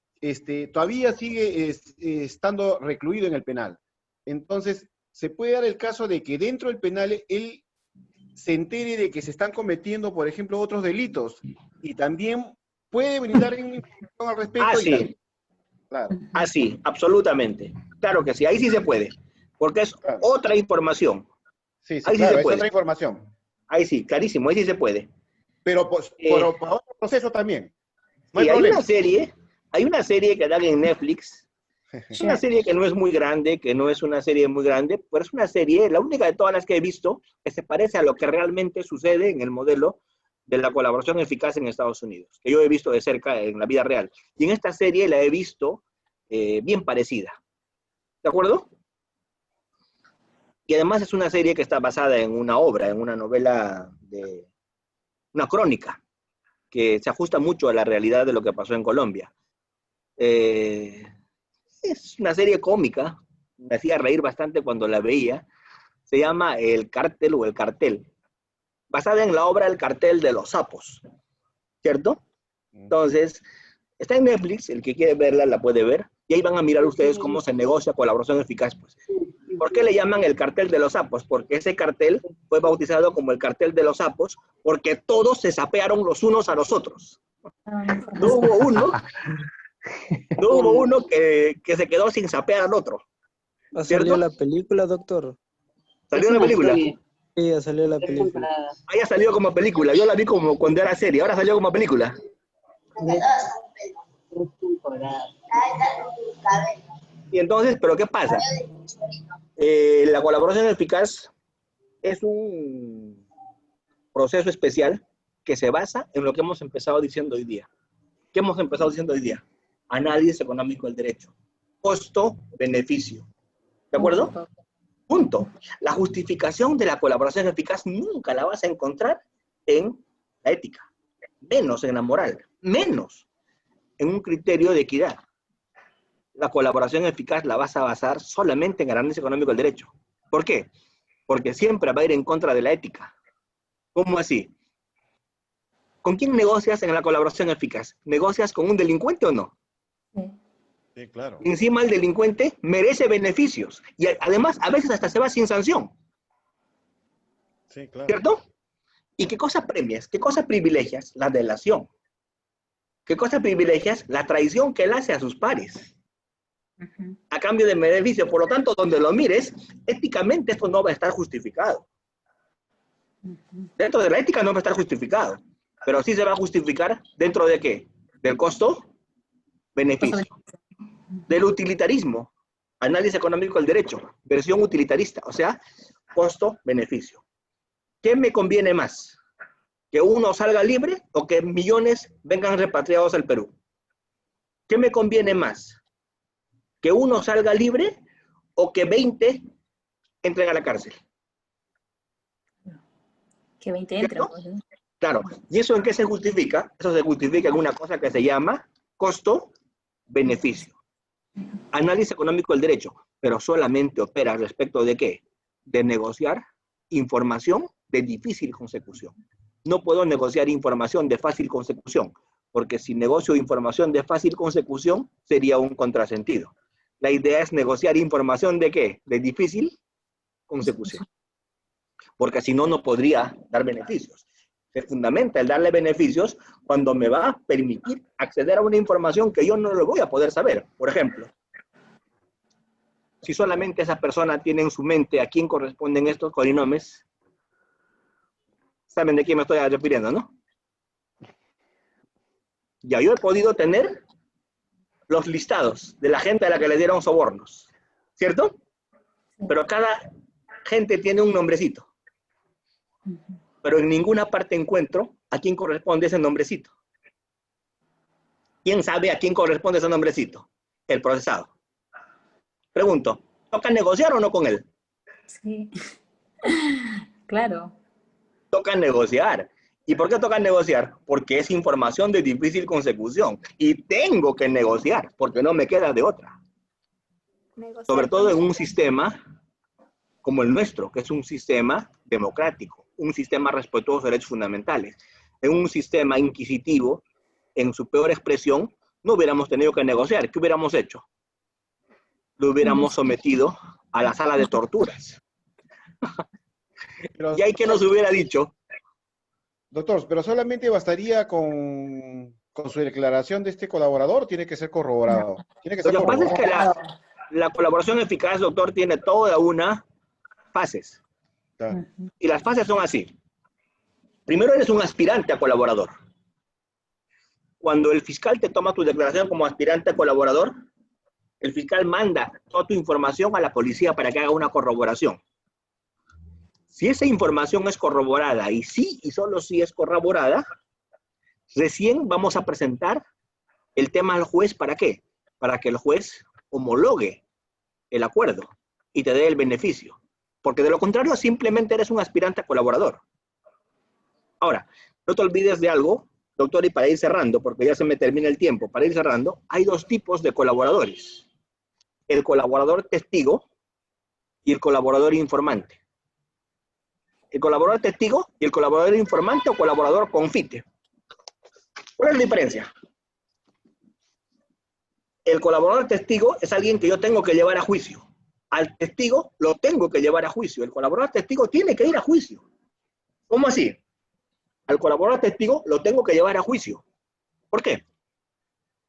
todavía sigue estando recluido en el penal. Entonces, se puede dar el caso de que dentro del penal él se entere de que se están cometiendo, por ejemplo, otros delitos, y también puede brindar información al respecto. Ah, sí. Claro. Ah, sí, absolutamente. Claro que sí, ahí sí se puede, porque es otra información. Sí, ahí claro, sí se es puede. otra información. Ahí sí, clarísimo, ahí sí se puede. Pero para otro proceso también. No hay hay problema. hay una serie que dan en Netflix. Es una serie que no es muy grande, pero es una serie, la única de todas las que he visto, que se parece a lo que realmente sucede en el modelo de la colaboración eficaz en Estados Unidos, que yo he visto de cerca en la vida real. Y en esta serie la he visto bien parecida. ¿De acuerdo? Y además es una serie que está basada en una obra, en una novela, una crónica, que se ajusta mucho a la realidad de lo que pasó en Colombia. Es una serie cómica, me hacía reír bastante cuando la veía, se llama El Cártel o El Cartel, basada en la obra El Cartel de los Sapos, ¿cierto? Entonces, está en Netflix, el que quiere verla la puede ver, y ahí van a mirar ustedes cómo se negocia colaboración eficaz, pues. ¿Por qué le llaman el cartel de los sapos? Porque ese cartel fue bautizado como el cartel de los sapos, porque todos se sapearon los unos a los otros. No hubo uno que se quedó sin sapear al otro. ¿Salió la película, doctor? ¿Salió la película? Sí, ya salió la película. Ah, ya salió como película. Yo la vi como cuando era serie, ahora salió como película. Y entonces, ¿pero qué pasa? La colaboración eficaz es un proceso especial que se basa en lo que hemos empezado diciendo hoy día. ¿Qué hemos empezado diciendo hoy día? Análisis económico del derecho. Costo-beneficio. ¿De acuerdo? Punto. La justificación de la colaboración eficaz nunca la vas a encontrar en la ética, menos en la moral, menos en un criterio de equidad. La colaboración eficaz la vas a basar solamente en el análisis económico del derecho. ¿Por qué? Porque siempre va a ir en contra de la ética. ¿Cómo así? ¿Con quién negocias en la colaboración eficaz? ¿Negocias con un delincuente o no? Sí, claro. Encima el delincuente merece beneficios y además a veces hasta se va sin sanción. Sí, claro. ¿Cierto? ¿Y qué cosa premias? ¿Qué cosa privilegias? La delación. ¿Qué cosa privilegias? La traición que él hace a sus pares. A cambio de beneficio. Por lo tanto, donde lo mires, éticamente esto no va a estar justificado. Dentro de la ética no va a estar justificado. Pero sí se va a justificar dentro de ¿qué? Del costo-beneficio. Del utilitarismo. Análisis económico del derecho. Versión utilitarista. O sea, costo-beneficio. ¿Qué me conviene más? ¿Que uno salga libre o que millones vengan repatriados al Perú? ¿Qué me conviene más? ¿Que uno salga libre o que 20 entren a la cárcel? Que 20 entren. Claro. ¿Y eso en qué se justifica? Eso se justifica en una cosa que se llama costo-beneficio. Análisis económico del derecho, pero solamente opera respecto de ¿qué? De negociar información de difícil consecución. No puedo negociar información de fácil consecución, porque si negocio información de fácil consecución, sería un contrasentido. La idea es negociar información de ¿qué? De difícil consecución. Porque si no, no podría dar beneficios. Se fundamenta el darle beneficios cuando me va a permitir acceder a una información que yo no lo voy a poder saber. Por ejemplo, si solamente esa persona tiene en su mente a quién corresponden estos codinomes, saben de quién me estoy refiriendo, ¿no? Ya yo he podido tener los listados de la gente a la que le dieron sobornos, ¿cierto? Pero cada gente tiene un nombrecito. Pero en ninguna parte encuentro a quién corresponde ese nombrecito. ¿Quién sabe a quién corresponde ese nombrecito? El procesado. Pregunto, ¿toca negociar o no con él? Sí. Claro. Toca negociar. ¿Y por qué toca negociar? Porque es información de difícil consecución. Y tengo que negociar, porque no me queda de otra. Sobre todo en un sistema como el nuestro, que es un sistema democrático, un sistema respetuoso de derechos fundamentales. En un sistema inquisitivo, en su peor expresión, no hubiéramos tenido que negociar. ¿Qué hubiéramos hecho? Lo hubiéramos sometido a la sala de torturas. Pero, ¿y ahí qué nos hubiera dicho? Doctor, pero solamente bastaría con su declaración de este colaborador, tiene que ser corroborado. Tiene que ser Lo que pasa corroborado. es que la colaboración eficaz, doctor, tiene toda una fases. Claro. Y las fases son así. Primero eres un aspirante a colaborador. Cuando el fiscal te toma tu declaración como aspirante a colaborador, el fiscal manda toda tu información a la policía para que haga una corroboración. Si esa información es corroborada, y sí, y solo si es corroborada, recién vamos a presentar el tema al juez. ¿Para qué? Para que el juez homologue el acuerdo y te dé el beneficio. Porque de lo contrario, simplemente eres un aspirante a colaborador. Ahora, no te olvides de algo, doctor, y para ir cerrando, porque ya se me termina el tiempo, para ir cerrando, hay dos tipos de colaboradores. el colaborador testigo y el colaborador informante. El colaborador testigo y el colaborador informante o colaborador confite. ¿Cuál es la diferencia? El colaborador testigo es alguien que yo tengo que llevar a juicio. Al testigo lo tengo que llevar a juicio. El colaborador testigo tiene que ir a juicio. ¿Cómo así? Al colaborador testigo lo tengo que llevar a juicio. ¿Por qué?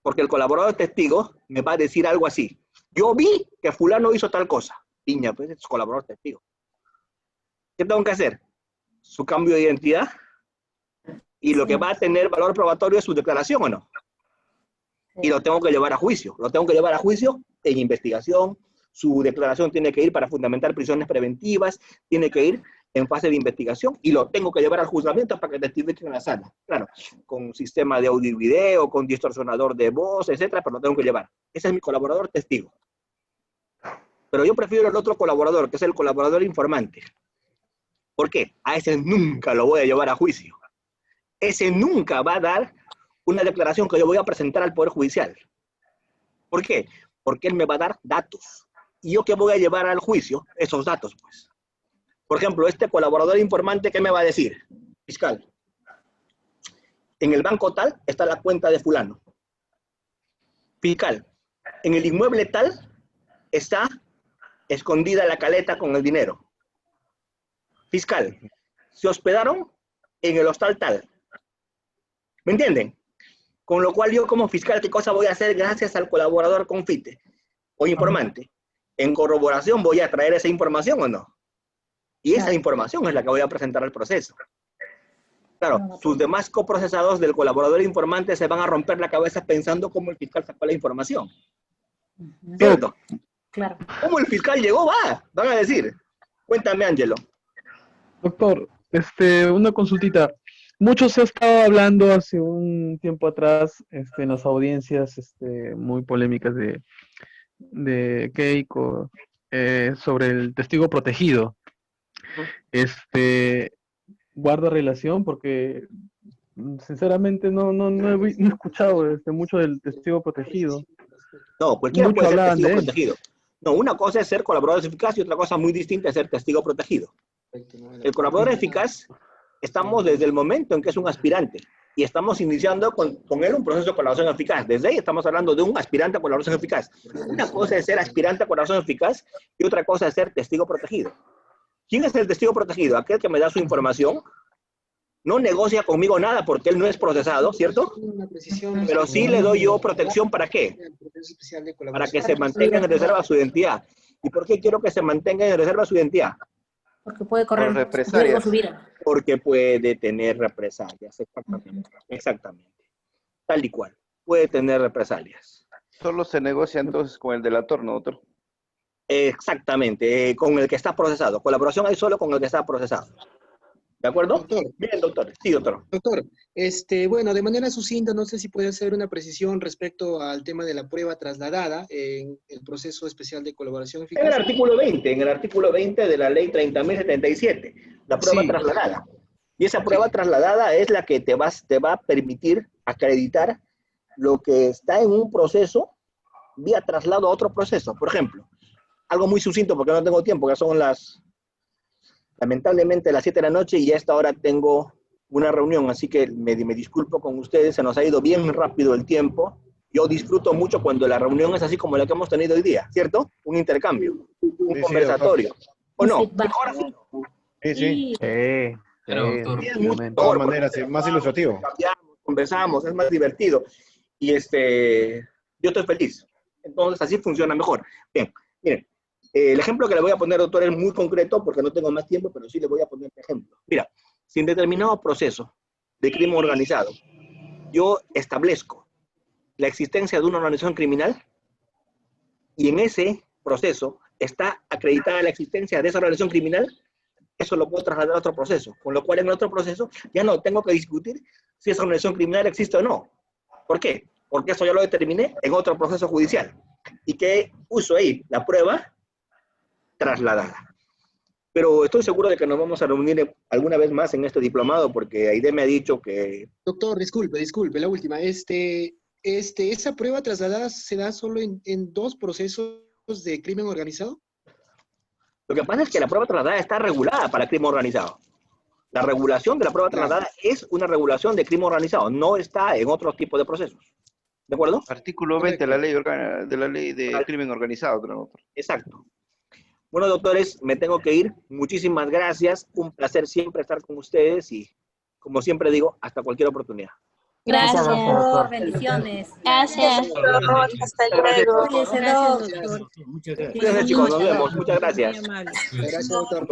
Porque el colaborador testigo me va a decir algo así. Yo vi que fulano hizo tal cosa. Piña, pues es colaborador testigo. ¿Qué tengo que hacer? Su cambio de identidad. Y lo que va a tener valor probatorio es su declaración, ¿o no? Y lo tengo que llevar a juicio. Lo tengo que llevar a juicio en investigación. Su declaración tiene que ir para fundamentar prisiones preventivas. Tiene que ir en fase de investigación. Y lo tengo que llevar al juzgamiento para que testifique en la sala. Claro, con sistema de audio y video, con distorsionador de voz, etcétera, pero lo tengo que llevar. Ese es mi colaborador testigo. Pero yo prefiero el otro colaborador, que es el colaborador informante. ¿Por qué? A ese nunca lo voy a llevar a juicio. Ese nunca va a dar una declaración que yo voy a presentar al Poder Judicial. ¿Por qué? Porque él me va a dar datos. ¿Y yo qué voy a llevar al juicio? Esos datos, pues. Por ejemplo, este colaborador informante, ¿qué me va a decir? Fiscal, en el banco tal está la cuenta de fulano. Fiscal, en el inmueble tal está escondida la caleta con el dinero. Fiscal, se hospedaron en el hostal tal. ¿Me entienden? Con lo cual yo como fiscal, ¿qué cosa voy a hacer gracias al colaborador confite o informante? En corroboración voy a traer esa información o no. Y esa información es la que voy a presentar al proceso. Claro, sus demás coprocesados del colaborador informante se van a romper la cabeza pensando cómo el fiscal sacó la información. ¿Cierto? Claro. ¿Cómo el fiscal llegó? Van a decir. Cuéntame, Ángelo. Doctor, una consultita. Mucho se ha estado hablando hace un tiempo atrás en las audiencias muy polémicas de Keiko sobre el testigo protegido. Guarda relación porque sinceramente no he escuchado mucho del testigo protegido. No, cualquiera Mucho puede ser hablaban testigo de él. protegido. No, una cosa es ser colaborador eficaz y otra cosa muy distinta es ser testigo protegido. El colaborador eficaz, estamos desde el momento en que es un aspirante y estamos iniciando con él un proceso de colaboración eficaz. Desde ahí estamos hablando de un aspirante a colaboración eficaz. Una cosa es ser aspirante a colaboración eficaz y otra cosa es ser testigo protegido. ¿Quién es el testigo protegido? Aquel que me da su información, no negocia conmigo nada porque él no es procesado, ¿cierto? Pero sí le doy yo protección, ¿para qué? Para que se mantenga en reserva su identidad. ¿Y por qué quiero que se mantenga en reserva su identidad? Porque puede correr Por represalias. riesgo su vida. Porque puede tener represalias, exactamente. Exactamente. Tal y cual. Puede tener represalias. Solo se negocia entonces con el delator, ¿no, doctor? Exactamente, con el que está procesado. Colaboración hay solo con el que está procesado. ¿De acuerdo? Doctor. Bien, doctor. Sí, doctor. Doctor, bueno, de manera sucinta, no sé si puede hacer una precisión respecto al tema de la prueba trasladada en el proceso especial de colaboración eficaz. En el artículo 20 de la ley 30.077, la prueba trasladada. Y esa prueba trasladada es la que te va a permitir acreditar lo que está en un proceso vía traslado a otro proceso. Por ejemplo, algo muy sucinto porque no tengo tiempo, ya son lamentablemente las 7 de la noche y a esta hora tengo una reunión, así que me disculpo con ustedes, se nos ha ido bien rápido el tiempo. Yo disfruto mucho cuando la reunión es así como la que hemos tenido hoy día, ¿cierto? Un intercambio, un conversatorio. ¿O no? Ahora sí. Sí. De todas maneras, es más ilustrativo. Cambiamos, conversamos, es más divertido. Y yo estoy feliz. Entonces así funciona mejor. Bien, miren. El ejemplo que le voy a poner, doctor, es muy concreto porque no tengo más tiempo, pero sí le voy a poner el ejemplo. Mira, si en determinado proceso de crimen organizado yo establezco la existencia de una organización criminal y en ese proceso está acreditada la existencia de esa organización criminal, eso lo puedo trasladar a otro proceso, con lo cual en otro proceso ya no tengo que discutir si esa organización criminal existe o no. ¿Por qué? Porque eso ya lo determiné en otro proceso judicial. ¿Y qué uso ahí? La prueba trasladada. Pero estoy seguro de que nos vamos a reunir alguna vez más en este diplomado porque Aide me ha dicho que... Doctor, disculpe, la última. Esa prueba trasladada se da solo en 2 procesos de crimen organizado? Lo que pasa es que la prueba trasladada está regulada para crimen organizado. La regulación de la prueba trasladada es una regulación de crimen organizado, no está en otros tipos de procesos. ¿De acuerdo? Artículo 20 de la ley de crimen organizado, creo, doctor. Exacto. Bueno, doctores, me tengo que ir. Muchísimas gracias. Un placer siempre estar con ustedes y, como siempre digo, hasta cualquier oportunidad. Gracias, doctor. bendiciones. Gracias. Hasta luego. Cuídense, doctor. Muchas gracias. Cuídense, chicos, nos vemos. Muchas gracias. Gracias, doctor.